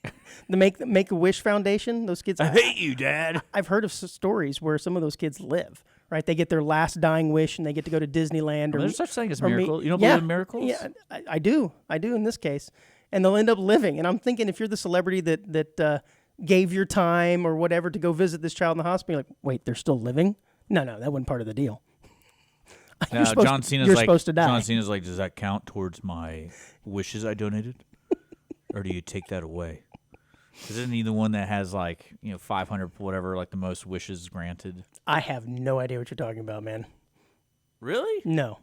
The Make-A-Wish Foundation, those kids. I hate you, Dad. I've heard of stories where some of those kids live. Right, they get their last dying wish, and they get to go to Disneyland. There's such thing as miracles. You don't believe in miracles? Yeah, I do. I do in this case, and they'll end up living. And I'm thinking, if you're the celebrity that gave your time or whatever to go visit this child in the hospital, you're like, wait, they're still living? No, that wasn't part of the deal. No, John Cena's you're like, supposed to die. John Cena's like, does that count towards my wishes I donated, or do you take that away? Isn't he the one that has 500 whatever, like the most wishes granted? I have no idea what you're talking about, man. Really? No.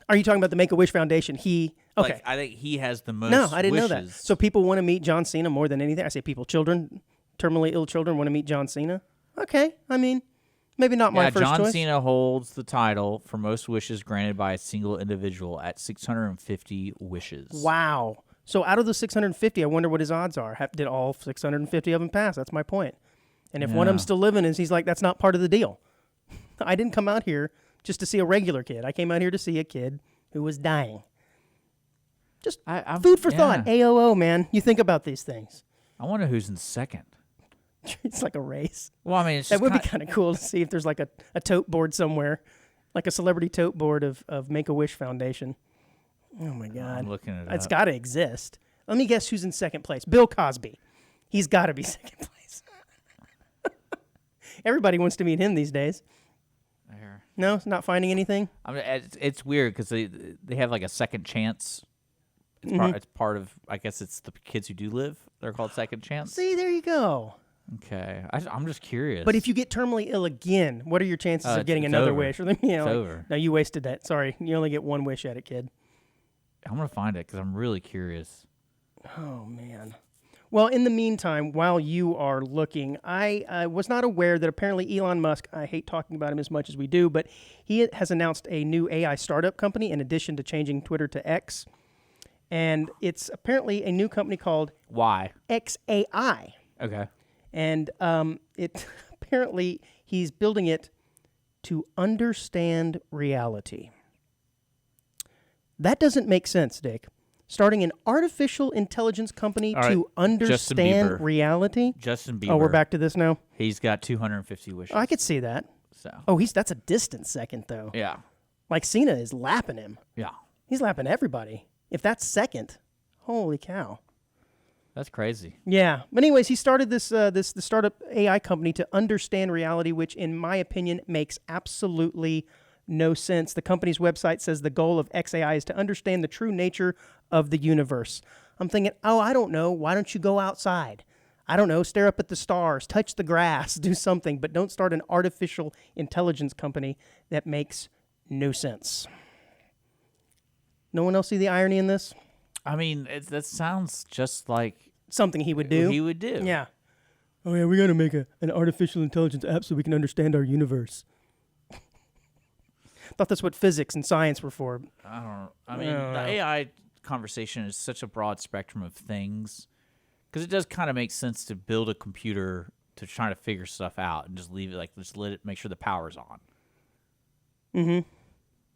Are you talking about the Make-A-Wish Foundation? Okay. I think he has the most. No, I didn't know that. wishes. So people want to meet John Cena more than anything. I say children, terminally ill children want to meet John Cena. Okay, I mean, maybe not my first John choice. Cena holds the title for most wishes granted by a single individual at 650 wishes. Wow. So out of the 650, I wonder what his odds are. Did all 650 of them pass? That's my point. And if one of them's still living, he's like, that's not part of the deal. I didn't come out here just to see a regular kid. I came out here to see a kid who was dying. Just food for thought. AOO, man. You think about these things. I wonder who's in second. It's like a race. Well, I mean, that would be kind of cool to see if there's like a tote board somewhere, like a celebrity tote board of Make-A-Wish Foundation. Oh, my God. I'm looking at it. It's got to exist. Let me guess who's in second place. Bill Cosby. He's got to be second place. Everybody wants to meet him these days. No, not finding anything? I mean, it's weird because they have like a second chance It's part of. I guess it's the kids who do live. They're called second chance. See, there you go. Okay, I'm just curious. But if you get terminally ill again, what are your chances of getting it's another over. wish? Or, you know, It's over. No, you wasted that. Sorry, you only get one wish at it, kid. I'm gonna find it because I'm really curious. Oh man. Well, in the meantime, while you are looking, I was not aware that apparently Elon Musk, I hate talking about him as much as we do, but he has announced a new AI startup company in addition to changing Twitter to X. And it's apparently a new company called Why? XAI. Okay. And it apparently he's building it to understand reality. That doesn't make sense, Dick. Starting an artificial intelligence company All right, to understand Bieber. reality. Justin Bieber. Oh, we're back to this now? He's got 250 wishes. Oh, I could see that. So. Oh, that's a distant second, though. Yeah. Like Cena is lapping him. Yeah. He's lapping everybody. If that's second, holy cow. That's crazy. Yeah. But anyways, he started the startup AI company to understand reality, which in my opinion makes absolutely no sense. The company's website says the goal of XAI is to understand the true nature of the universe. I'm thinking, oh, I don't know. Why don't you go outside? I don't know. Stare up at the stars, touch the grass, do something, but don't start an artificial intelligence company. That makes no sense. No one else see the irony in this? I mean, that sounds just like Something he would do. He would do. Yeah. Oh, yeah, we got to make an artificial intelligence app so we can understand our universe. Thought that's what physics and science were for. I don't know. I mean, the AI conversation is such a broad spectrum of things because it does kind of make sense to build a computer to try to figure stuff out and just leave it like just let it make sure the power's on. Mm-hmm.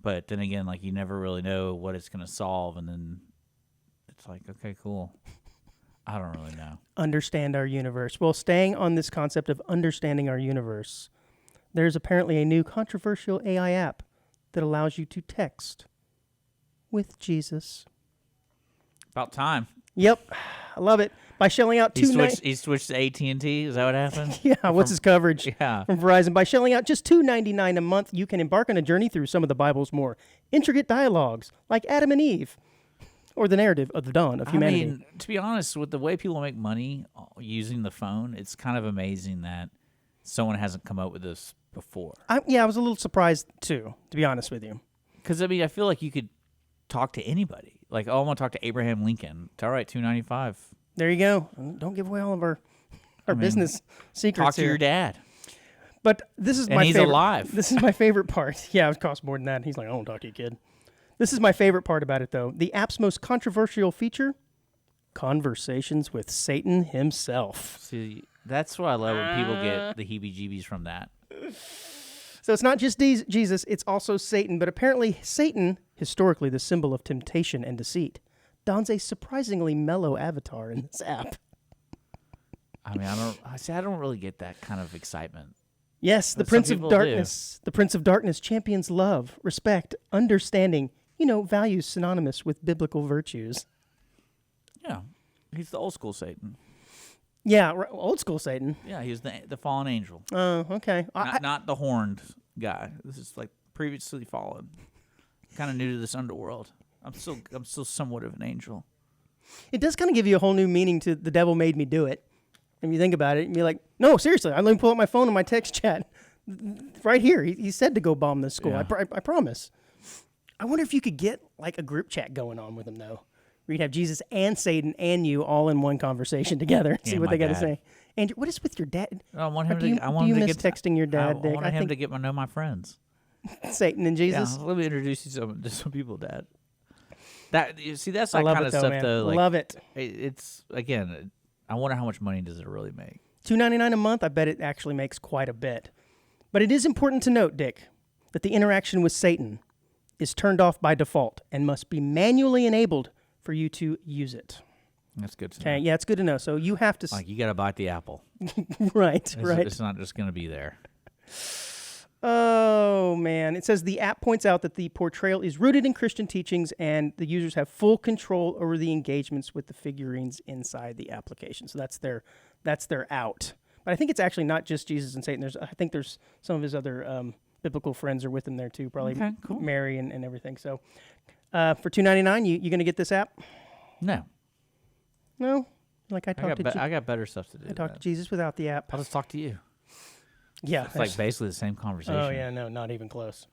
But then again, like you never really know what it's going to solve, and then it's like, okay, cool. I don't really know. Understand our universe. Well, staying on this concept of understanding our universe, there's apparently a new controversial AI app that allows you to text with Jesus. About time. Yep, I love it. By shelling out He switched to AT&T. Is that what happened? Yeah, what's his coverage? Yeah. From Verizon. By shelling out just $2.99 a month, you can embark on a journey through some of the Bible's more intricate dialogues, like Adam and Eve, or the narrative of the dawn of humanity. I mean, to be honest, with the way people make money using the phone, it's kind of amazing that someone hasn't come up with this before. I was a little surprised, too, to be honest with you. Because, I mean, I feel like you could talk to anybody. Like, oh, I want to talk to Abraham Lincoln. It's all right, $2.95. There you go. Don't give away all of our business secrets Talk to here. your dad. But this is And my he's favorite. alive. This is my favorite part. Yeah, it costs more than that. He's like, I don't talk to you, kid. This is my favorite part about it, though. The app's most controversial feature, conversations with Satan himself. See, that's what I love when people get the heebie-jeebies from that. So it's not just Jesus, it's also Satan. But apparently Satan, historically the symbol of temptation and deceit, dons a surprisingly mellow avatar in this app. I mean, I don't really get that kind of excitement. Yes, the But some Prince of people Darkness. The Prince of Darkness champions love, respect, understanding, values synonymous with biblical virtues. Yeah, he's the old school Satan. Yeah, old school Satan. Yeah, he's the fallen angel. Oh, okay. Not the horned guy. This is like previously fallen. Kind of new to this underworld. I'm still somewhat of an angel. It does kind of give you a whole new meaning to the devil made me do it. If you think about it, and be like, no, seriously, let me pull up my phone and my text chat. Right here, he said to go bomb this school. Yeah. I promise. I wonder if you could get like a group chat going on with him, though. Where you'd have Jesus and Satan and you all in one conversation together. See what my they got to dad. say. Andrew, what is with your dad? I want him Do you, to. I want do you him to miss get texting your dad, I Dick? want him to get to know my friends. Satan and Jesus. Yeah, let me introduce you to some people, Dad. That's I that love kind it, of though, stuff, man. though. Like, Love it. It's again. I wonder how much money does it really make? $2.99 a month, I bet it actually makes quite a bit. But it is important to note, Dick, that the interaction with Satan is turned off by default and must be manually enabled for you to use it. That's good to Okay, know. yeah, it's good to know. So you have to... Like you got to bite the apple. right. It's not just going to be there. Oh, man. It says the app points out that the portrayal is rooted in Christian teachings and the users have full control over the engagements with the figurines inside the application. So that's their out. But I think it's actually not just Jesus and Satan. I think there's some of his other biblical friends are with him there too, probably Okay, cool. Mary and everything. So for $2.99, you going to get this app? No. No? Like I I got better stuff to do. I talked to Jesus without the app. I'll just talk to you. Yeah. It's like basically the same conversation. Oh, yeah, no, not even close.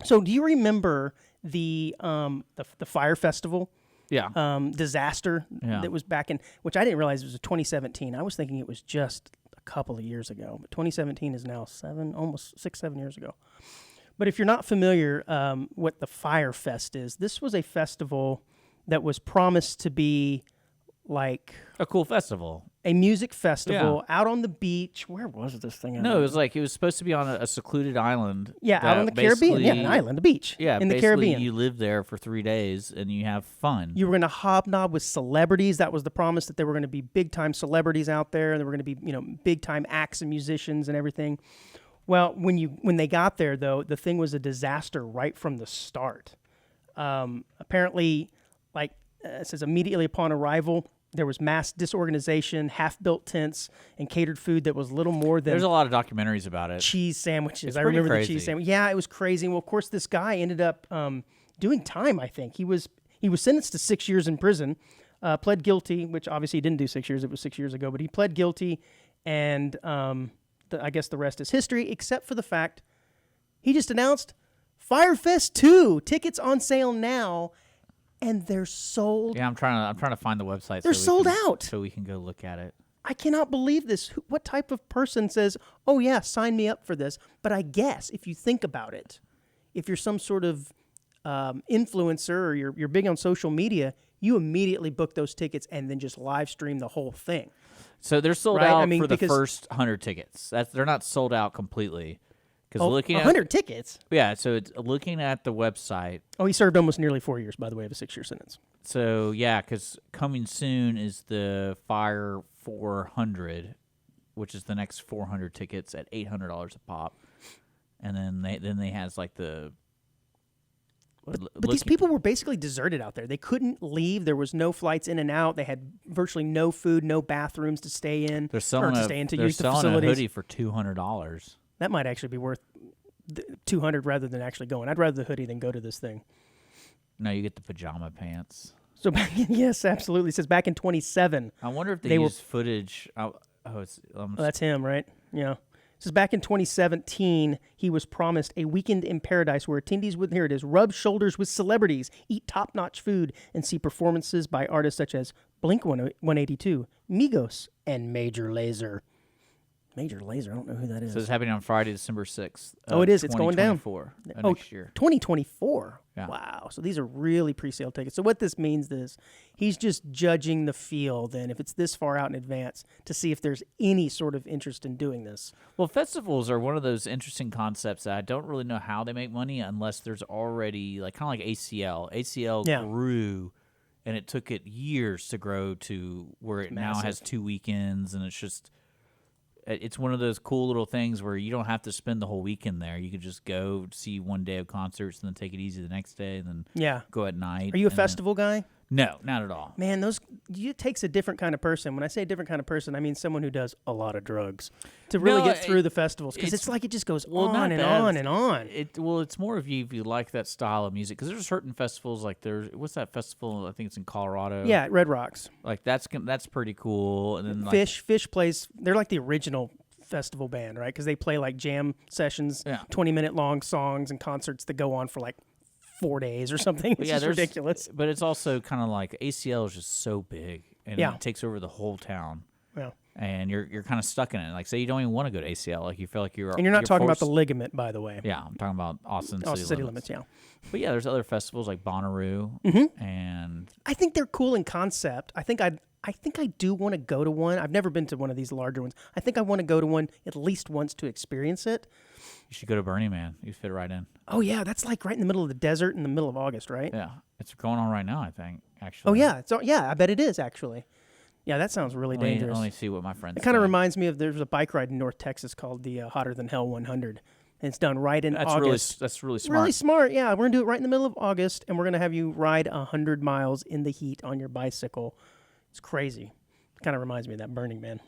So do you remember the Fire Festival? Yeah. Disaster that was back in, which I didn't realize it was 2017. I was thinking it was just a couple of years ago, but 2017 is now almost 6-7 years ago. But if you're not familiar what the Fire Fest is, this was a festival that was promised to be like a cool festival. A music festival out on the beach. Where was this thing? No, it was supposed to be on a secluded island. Yeah, out on the Caribbean. Yeah, an island, a beach. Yeah, in the Caribbean. You live there for 3 days and you have fun. You were going to hobnob with celebrities. That was the promise, that there were going to be big time celebrities out there. There were going to be big time acts and musicians and everything. Well, when they got there though, the thing was a disaster right from the start. Apparently, it says immediately upon arrival, there was mass disorganization, half-built tents, and catered food that was little more than... There's a lot of documentaries about it. Cheese sandwiches. I pretty remember crazy. the cheese sandwich. Yeah, it was crazy. Well, of course, this guy ended up doing time, I think. He was sentenced to 6 years in prison, pled guilty, which obviously he didn't do 6 years. It was 6 years ago. But he pled guilty, and I guess the rest is history, except for the fact he just announced Firefest 2. Tickets on sale now. And they're sold. Yeah, I'm trying to find the website. They're sold out. So we can go look at it. I cannot believe this. What type of person says, "Oh yeah, sign me up for this"? But I guess if you think about it, if you're some sort of influencer or you're big on social media, you immediately book those tickets and then just live stream the whole thing. So they're sold out for the first 100 tickets. They're not sold out completely. Looking 100 tickets? Yeah, so it's looking at the website. Oh, he served almost nearly 4 years, by the way, of a 6-year sentence. So, yeah, because coming soon is the Fire 400, which is the next 400 tickets at $800 a pop. And then they has like the... But these people were basically deserted out there. They couldn't leave. There was no flights in and out. They had virtually no food, no bathrooms to stay in. They're selling a hoodie for $200. That might actually be worth $200 rather than actually going. I'd rather the hoodie than go to this thing. No, you get the pajama pants. So yes, absolutely. It says back in 27. I wonder if they used footage. That's him, right? Yeah. It says back in 2017, he was promised a weekend in paradise where attendees would, here it is, rub shoulders with celebrities, eat top-notch food, and see performances by artists such as Blink-182, Migos, and Major Lazer. Major Lazer, I don't know who that is. So it's happening on Friday, December 6th. Oh, it is. It's going down. Next year. 2024. Yeah. Wow. So these are really pre-sale tickets. So what this means is he's just judging the field, and if it's this far out in advance, to see if there's any sort of interest in doing this. Well, festivals are one of those interesting concepts that I don't really know how they make money unless there's already, kind of like ACL. ACL grew, and it took it years to grow to where it now has 2 weekends, and it's one of those cool little things where you don't have to spend the whole weekend there. You could just go see one day of concerts and then take it easy the next day and then go at night. Are you a festival guy? No, not at all. Man, it takes a different kind of person. When I say a different kind of person, I mean someone who does a lot of drugs to really get through the festivals, because it's like it just goes on and on and on. It's more of you if you like that style of music, because there's certain festivals what's that festival? I think it's in Colorado. Yeah, Red Rocks. Like that's pretty cool. And then Fish plays. They're like the original festival band, right? Because they play like jam sessions, 20-minute long songs and concerts that go on for like 4 days or something. It's just ridiculous. But it's also kind of like ACL is just so big, and it takes over the whole town. Yeah. And you're kind of stuck in it. Like, say you don't even want to go to ACL. Like, you feel like you're... And you're not talking about the ligament, by the way. Yeah, I'm talking about Austin City Limits. Yeah. But yeah, there's other festivals like Bonnaroo, and... I think they're cool in concept. I think I do want to go to one. I've never been to one of these larger ones. I think I want to go to one at least once to experience it. You should go to Burning Man. You fit right in. Oh, yeah. That's like right in the middle of the desert in the middle of August, right? Yeah. It's going on right now, I think, actually. Oh, yeah. I bet it is, actually. Yeah, that sounds really dangerous. Only see what my friends It kind of reminds me of, there's a bike ride in North Texas called the Hotter Than Hell 100. And it's done right in August. That's really smart. Really smart, yeah. We're going to do it right in the middle of August, and we're going to have you ride 100 miles in the heat on your bicycle. It's crazy. Kind of reminds me of that Burning Man.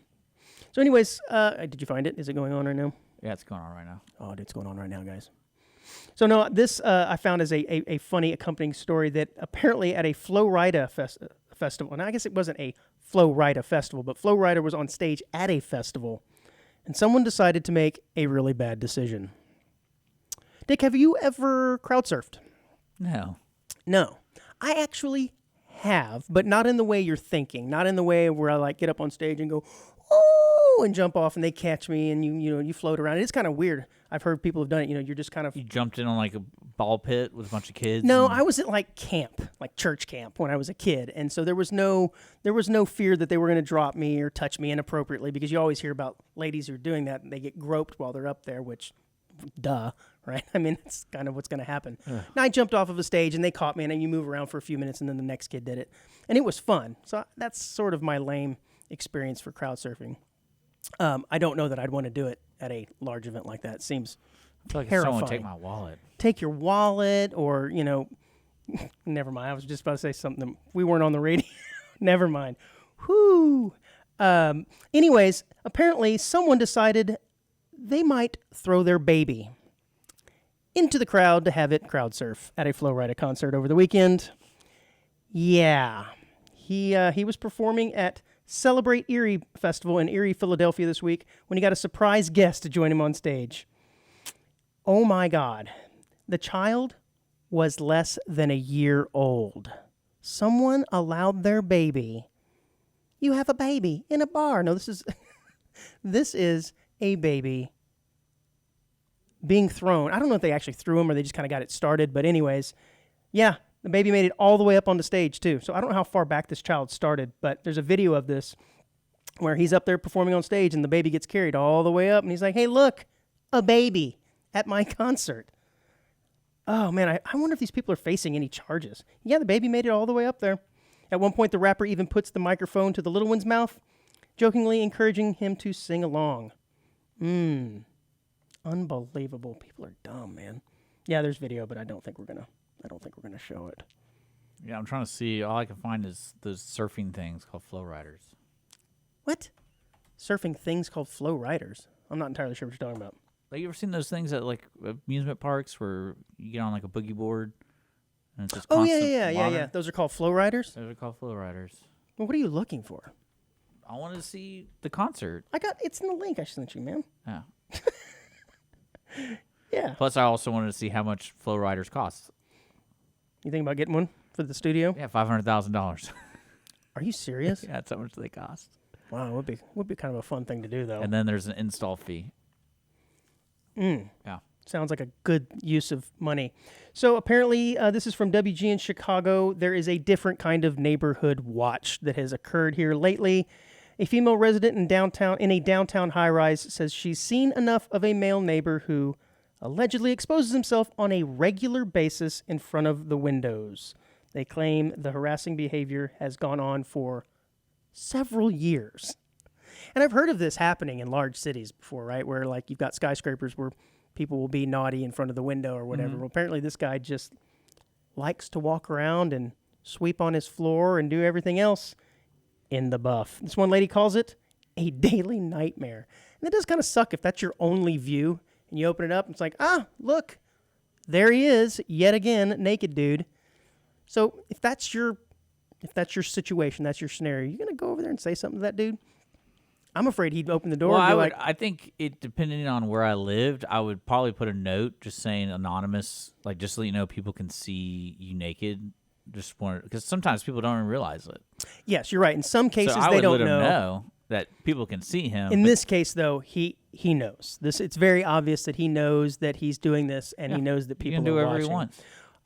So anyways, did you find it? Is it going on right now? Yeah, it's going on right now. Oh, it's going on right now, guys. So no, this I found as a funny accompanying story that apparently at a Florida festival. And I guess it wasn't a Flow Rida festival, but Flow Rida was on stage at a festival. And someone decided to make a really bad decision. Dick, have you ever crowd surfed? No. No. I actually have, but not in the way you're thinking. Not in the way where I like get up on stage and go, oh, and jump off and they catch me and you float around. It's kind of weird. I've heard people have done it. You're just kind of. You jumped in on like a ball pit with a bunch of kids? No, I was at like camp, like church camp when I was a kid. And so there was no fear that they were going to drop me or touch me inappropriately, because you always hear about ladies who are doing that and they get groped while they're up there, which, duh, right? I mean, it's kind of what's going to happen. Now I jumped off of a stage and they caught me, and then you move around for a few minutes and then the next kid did it. And it was fun. So that's sort of my lame experience for crowd surfing. I don't know that I'd want to do it at a large event like that. It seems I feel like terrifying. someone take my wallet. Take your wallet, or, never mind. I was just about to say something. We weren't on the radio. Never mind. Whoo. Anyways, apparently someone decided they might throw their baby into the crowd to have it crowd surf at a Flow Rida concert over the weekend. Yeah. He was performing at Celebrate Erie Festival in Erie, Philadelphia this week when he got a surprise guest to join him on stage. Oh my God. The child was less than a year old. Someone allowed their baby. You have a baby in a bar. No, this is a baby being thrown. I don't know if they actually threw him or they just kind of got it started, but anyways, yeah, the baby made it all the way up on the stage too. So I don't know how far back this child started, but there's a video of this where he's up there performing on stage and the baby gets carried all the way up and he's like, hey, look, a baby at my concert. Oh man, I wonder if these people are facing any charges. Yeah, the baby made it all the way up there. At one point, the rapper even puts the microphone to the little one's mouth, jokingly encouraging him to sing along. Unbelievable. People are dumb, man. Yeah, there's video, but I don't think we're gonna show it. Yeah, I'm trying to see. All I can find is those surfing things called flow riders. What? Surfing things called flow riders? I'm not entirely sure what you're talking about. Like, you ever seen those things at like amusement parks where you get on like a boogie board and it's just constant water? Those are called flow riders? Those are called flow riders. Well, what are you looking for? I wanted to see the concert. It's in the link I sent you, man. Yeah. Yeah. Plus, I also wanted to see how much flow riders cost. You think about getting one for the studio? Yeah, $500,000. Are you serious? Yeah, that's how much they cost. Wow, would be kind of a fun thing to do, though. And then there's an install fee. Yeah. Sounds like a good use of money. So apparently, this is from WG in Chicago. There is a different kind of neighborhood watch that has occurred here lately. A female resident in a downtown high-rise says she's seen enough of a male neighbor who allegedly exposes himself on a regular basis in front of the windows. They claim the harassing behavior has gone on for several years. And I've heard of this happening in large cities before, right? Where like you've got skyscrapers where people will be naughty in front of the window or whatever. Well, apparently this guy just likes to walk around and sweep on his floor and do everything else in the buff. This one lady calls it a daily nightmare. And it does kind of suck if that's your only view and you open it up and it's like, look, there he is yet again, naked dude. So if that's your situation, that's your scenario, you gonna go over there and say something to that dude? I'm afraid he'd open the door and be I think it, depending on where I lived, I would probably put a note just saying anonymous, like just so you know people can see you naked. Just want, because sometimes people don't even realize it. Yes, you're right. In some cases, so I they would don't let him know that people can see him. In this case, though, he knows. It's very obvious that he knows that he's doing this, and he knows that people can do are whatever watching. he wants.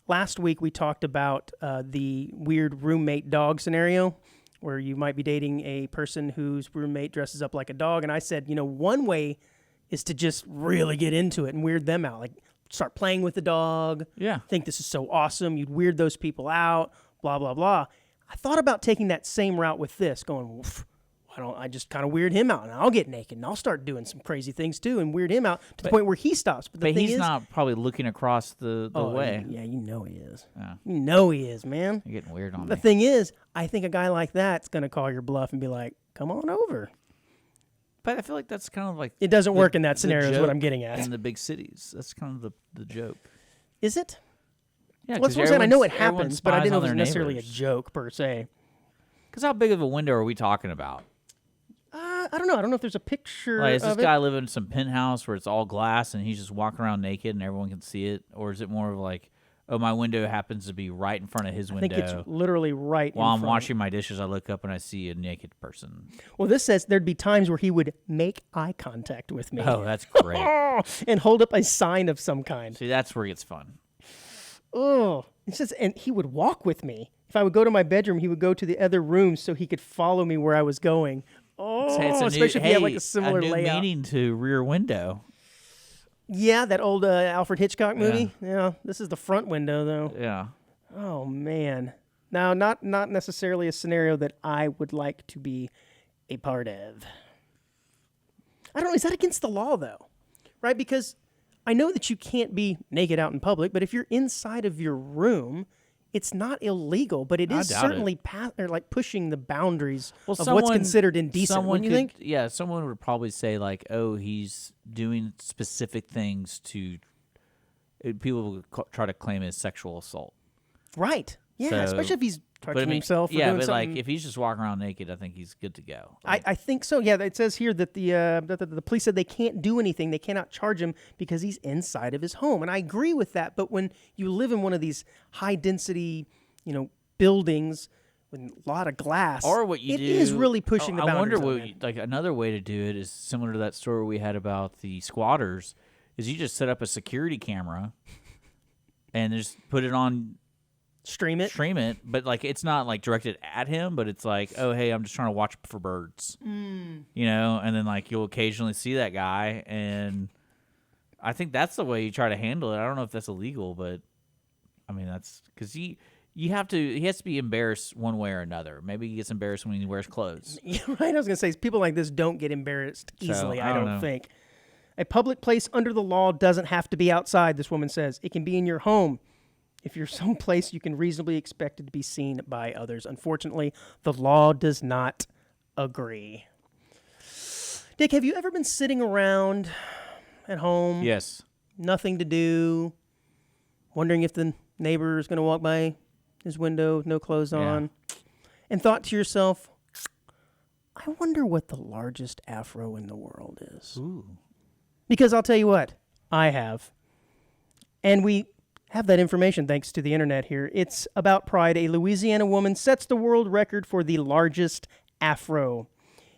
Last week, we talked about the weird roommate dog scenario, where you might be dating a person whose roommate dresses up like a dog. And I said, one way is to just really get into it and weird them out. Like, start playing with the dog. Yeah. Think this is so awesome. You'd weird those people out, blah, blah, blah. I thought about taking that same route with this, going, why don't I just kind of weird him out, and I'll get naked, and I'll start doing some crazy things too and weird him out to the point where he stops. But he's not probably looking across the way. Yeah, you know he is. Yeah. You know he is, man. You're getting weird on me. The thing is, I think a guy like that's going to call your bluff and be like, come on over. But I feel like that's kind of like... It doesn't work in that scenario is what I'm getting at. In the big cities. That's kind of the joke. Is it? Yeah, well, that's what I'm saying. I know it happens, but I didn't know it was necessarily a joke per se. Because how big of a window are we talking about? I don't know. I don't know if there's a picture Like, is this of it. guy living in some penthouse where it's all glass and he's just walking around naked and everyone can see it? Or is it more of like, oh, my window happens to be right in front of his I window? think it's literally right While in I'm front. washing my dishes, I look up and I see a naked person. Well, this says there'd be times where he would make eye contact with me. Oh, that's great. And hold up a sign of some kind. See, that's where it gets fun. Oh, it says, and he would walk with me. If I would go to my bedroom, he would go to the other room so he could follow me where I was going. Oh, Hey, it's a especially new, if you have like a similar new layout. meaning to Rear Window. Yeah, that old Alfred Hitchcock movie. Yeah, this is the front window though. Yeah. Oh man. Now, not necessarily a scenario that I would like to be a part of. I don't know. Is that against the law though? Right? Because I know that you can't be naked out in public, but if you're inside of your room, it's not illegal, but it is doubt certainly or like pushing the boundaries of what's someone- considered indecent. Someone Wouldn't you could- think? Yeah, someone would probably say like, "Oh, he's doing specific things to." People would try to claim it as sexual assault. Right. Yeah, So- especially if he's But touching himself or yeah, doing but something. like if he's just walking around naked, I think he's good to go. I think so. Yeah, it says here that the police said they can't do anything. They cannot charge him because he's inside of his home, and I agree with that. But when you live in one of these high density, buildings with a lot of glass, Or what you it do is really pushing the I boundaries. wonder of what it. like another way to do it is similar to that story we had about the squatters. Is you just set up a security camera and just put it on. Stream it. Stream it, but like it's not like directed at him, but it's like, oh hey, I'm just trying to watch for birds, and then like you'll occasionally see that guy, and I think that's the way you try to handle it. I don't know if that's illegal, but I mean that's because he has to be embarrassed one way or another. Maybe he gets embarrassed when he wears clothes. Yeah, right. I was gonna say people like this don't get embarrassed easily. I I don't don't know. think. A public place under the law doesn't have to be outside. This woman says it can be in your home. If you're someplace you can reasonably expect it to be seen by others. Unfortunately, the law does not agree. Dick, have you ever been sitting around at home, Yes. nothing to do, wondering if the neighbor is going to walk by his window with no clothes on, and thought to yourself, I wonder what the largest afro in the world is? Ooh. Because I'll tell you what, I have. And we have that information thanks to the internet here. It's about pride. A Louisiana woman sets the world record for the largest afro.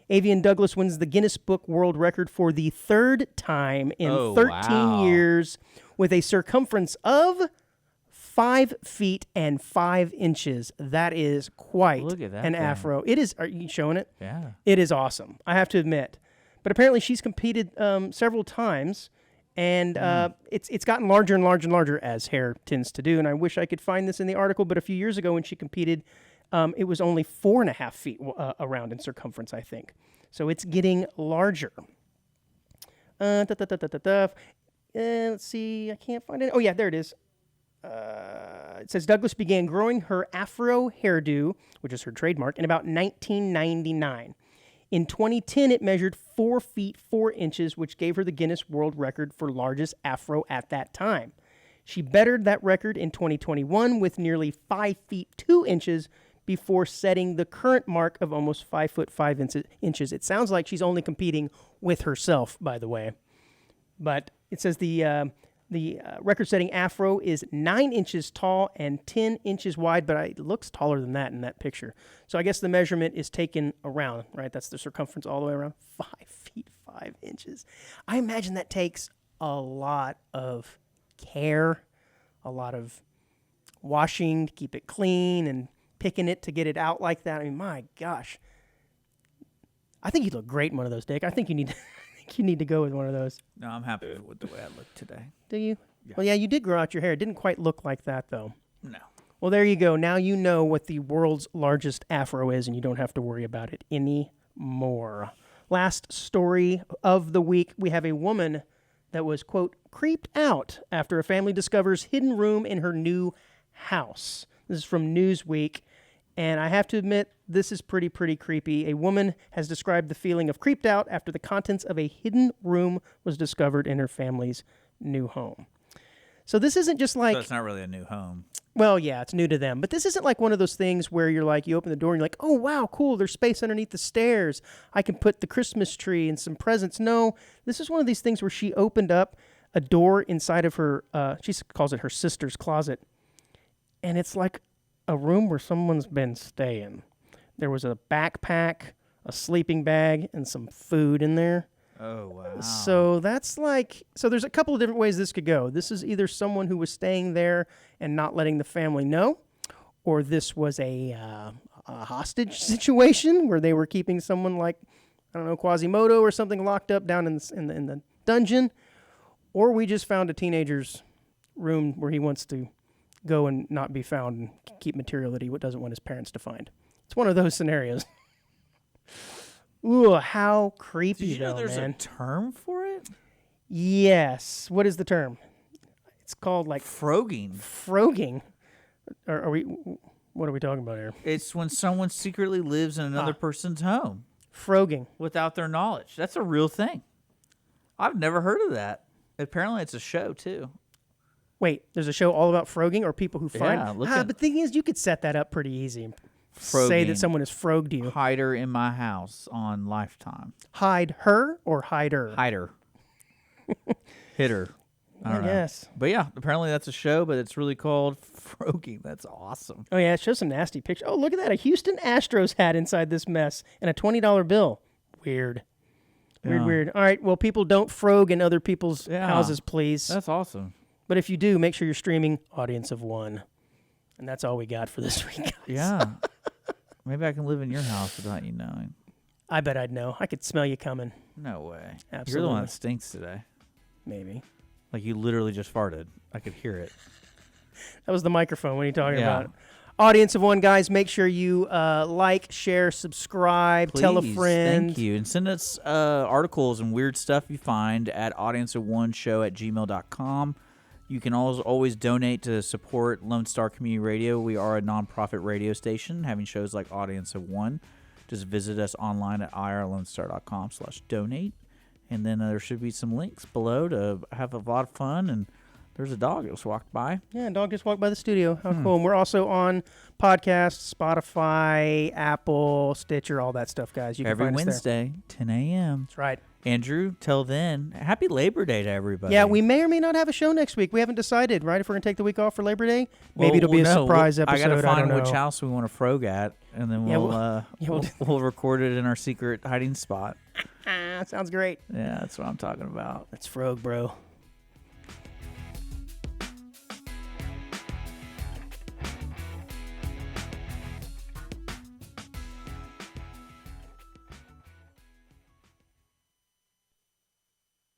Avian Douglas wins the Guinness Book World Record for the third time in 13 wow. years with a circumference of 5 feet and 5 inches. That is quite Look at that an thing. afro. It is. Are you showing it? Yeah. It is awesome, I have to admit. But apparently she's competed several times, and it's gotten larger and larger and larger, as hair tends to do. And I wish I could find this in the article, but a few years ago when she competed, it was only 4.5 feet around in circumference, I think. So it's getting larger. Let's see, I can't find it. Oh, yeah, there it is. It says Douglas began growing her afro hairdo, which is her trademark, in about 1999. In 2010, it measured 4 feet 4 inches, which gave her the Guinness World Record for largest afro at that time. She bettered that record in 2021 with nearly 5 feet 2 inches before setting the current mark of almost 5 foot 5 inches. It sounds like she's only competing with herself, by the way. But it says the record-setting afro is 9 inches tall and 10 inches wide, but it looks taller than that in that picture. So I guess the measurement is taken around, right? That's the circumference all the way around. 5 feet 5 inches. I imagine that takes a lot of care, a lot of washing to keep it clean and picking it to get it out like that. I mean, my gosh. I think you look great in one of those, Dick. I think you need you need to go with one of those. No, I'm happy with the way I look today. Do you? Yeah. Well, yeah, you did grow out your hair. It didn't quite look like that, though. No. Well, there you go. Now you know what the world's largest afro is, and you don't have to worry about it anymore. Last story of the week, we have a woman that was, quote, creeped out after a family discovers hidden room in her new house. This is from Newsweek. And I have to admit, this is pretty creepy. A woman has described the feeling of creeped out after the contents of a hidden room was discovered in her family's new home. So this isn't just like... So it's not really a new home. Well, yeah, it's new to them. But this isn't like one of those things where you're like, you open the door and you're like, oh, wow, cool. There's space underneath the stairs. I can put the Christmas tree and some presents. No, this is one of these things where she opened up a door inside of her, she calls it her sister's closet. And it's like a room where someone's been staying. There was a backpack, a sleeping bag, and some food in there. Oh, wow. So that's like, so there's a couple of different ways this could go. This is either someone who was staying there and not letting the family know, or this was a hostage situation where they were keeping someone like, I don't know, Quasimodo or something locked up down in the dungeon, or we just found a teenager's room where he wants to go and not be found and keep material that he doesn't want his parents to find. It's one of those scenarios. Ooh, how creepy, Did you know there's man. a term for it? Yes. What is the term? It's called like Frogging. frogging. Are we? What are we talking about here? It's when someone secretly lives in another person's home Frogging. without their knowledge. That's a real thing. I've never heard of that. Apparently, it's a show too. Wait, there's a show all about frogging or people who find. Yeah, look at- but the thing is, you could set that up pretty easy. Say Frogging. that someone has frogged you. Hider in my house on Lifetime. Hide her or hide her? Hider. Hitter. I don't know. Yes. But yeah, apparently that's a show, but it's really called Frogging. That's awesome. Oh yeah, it shows some nasty pictures. Oh, look at that! A Houston Astros hat inside this mess and a $20 bill. Weird. Yeah. Weird. All right. Well, people don't frog in other people's Yeah. houses, please. That's awesome. But if you do, make sure you're streaming Audience of One. And that's all we got for this week, guys. Yeah. Maybe I can live in your house without you knowing. I bet I'd know. I could smell you coming. No way. You're the Absolutely. one that stinks today. Maybe. Like you literally just farted. I could hear it. That was the microphone. What are you talking Yeah. about? Audience of One, guys, make sure you like, share, subscribe, tell a Please, friend. Thank you. And send us articles and weird stuff you find at audienceofoneshow@gmail.com. You can always donate to support Lone Star Community Radio. We are a nonprofit radio station having shows like Audience of One. Just visit us online at irlonestar.com/donate. And then there should be some links below to have a lot of fun. And there's a dog that just walked by. Yeah, a dog just walked by the studio. How cool. And we're also on podcasts, Spotify, Apple, Stitcher, all that stuff, guys. You can Every find us there. Wednesday, 10 a.m. That's right. Andrew, till then, happy Labor Day to everybody. Yeah, we may or may not have a show next week. We haven't decided, right? If we're going to take the week off for Labor Day, maybe it'll be a surprise episode. I got to find don't which know. house we want to frog at, and then Yeah, we'll record it in our secret hiding spot. Sounds great. Yeah, that's what I'm talking about. Let's frog, bro.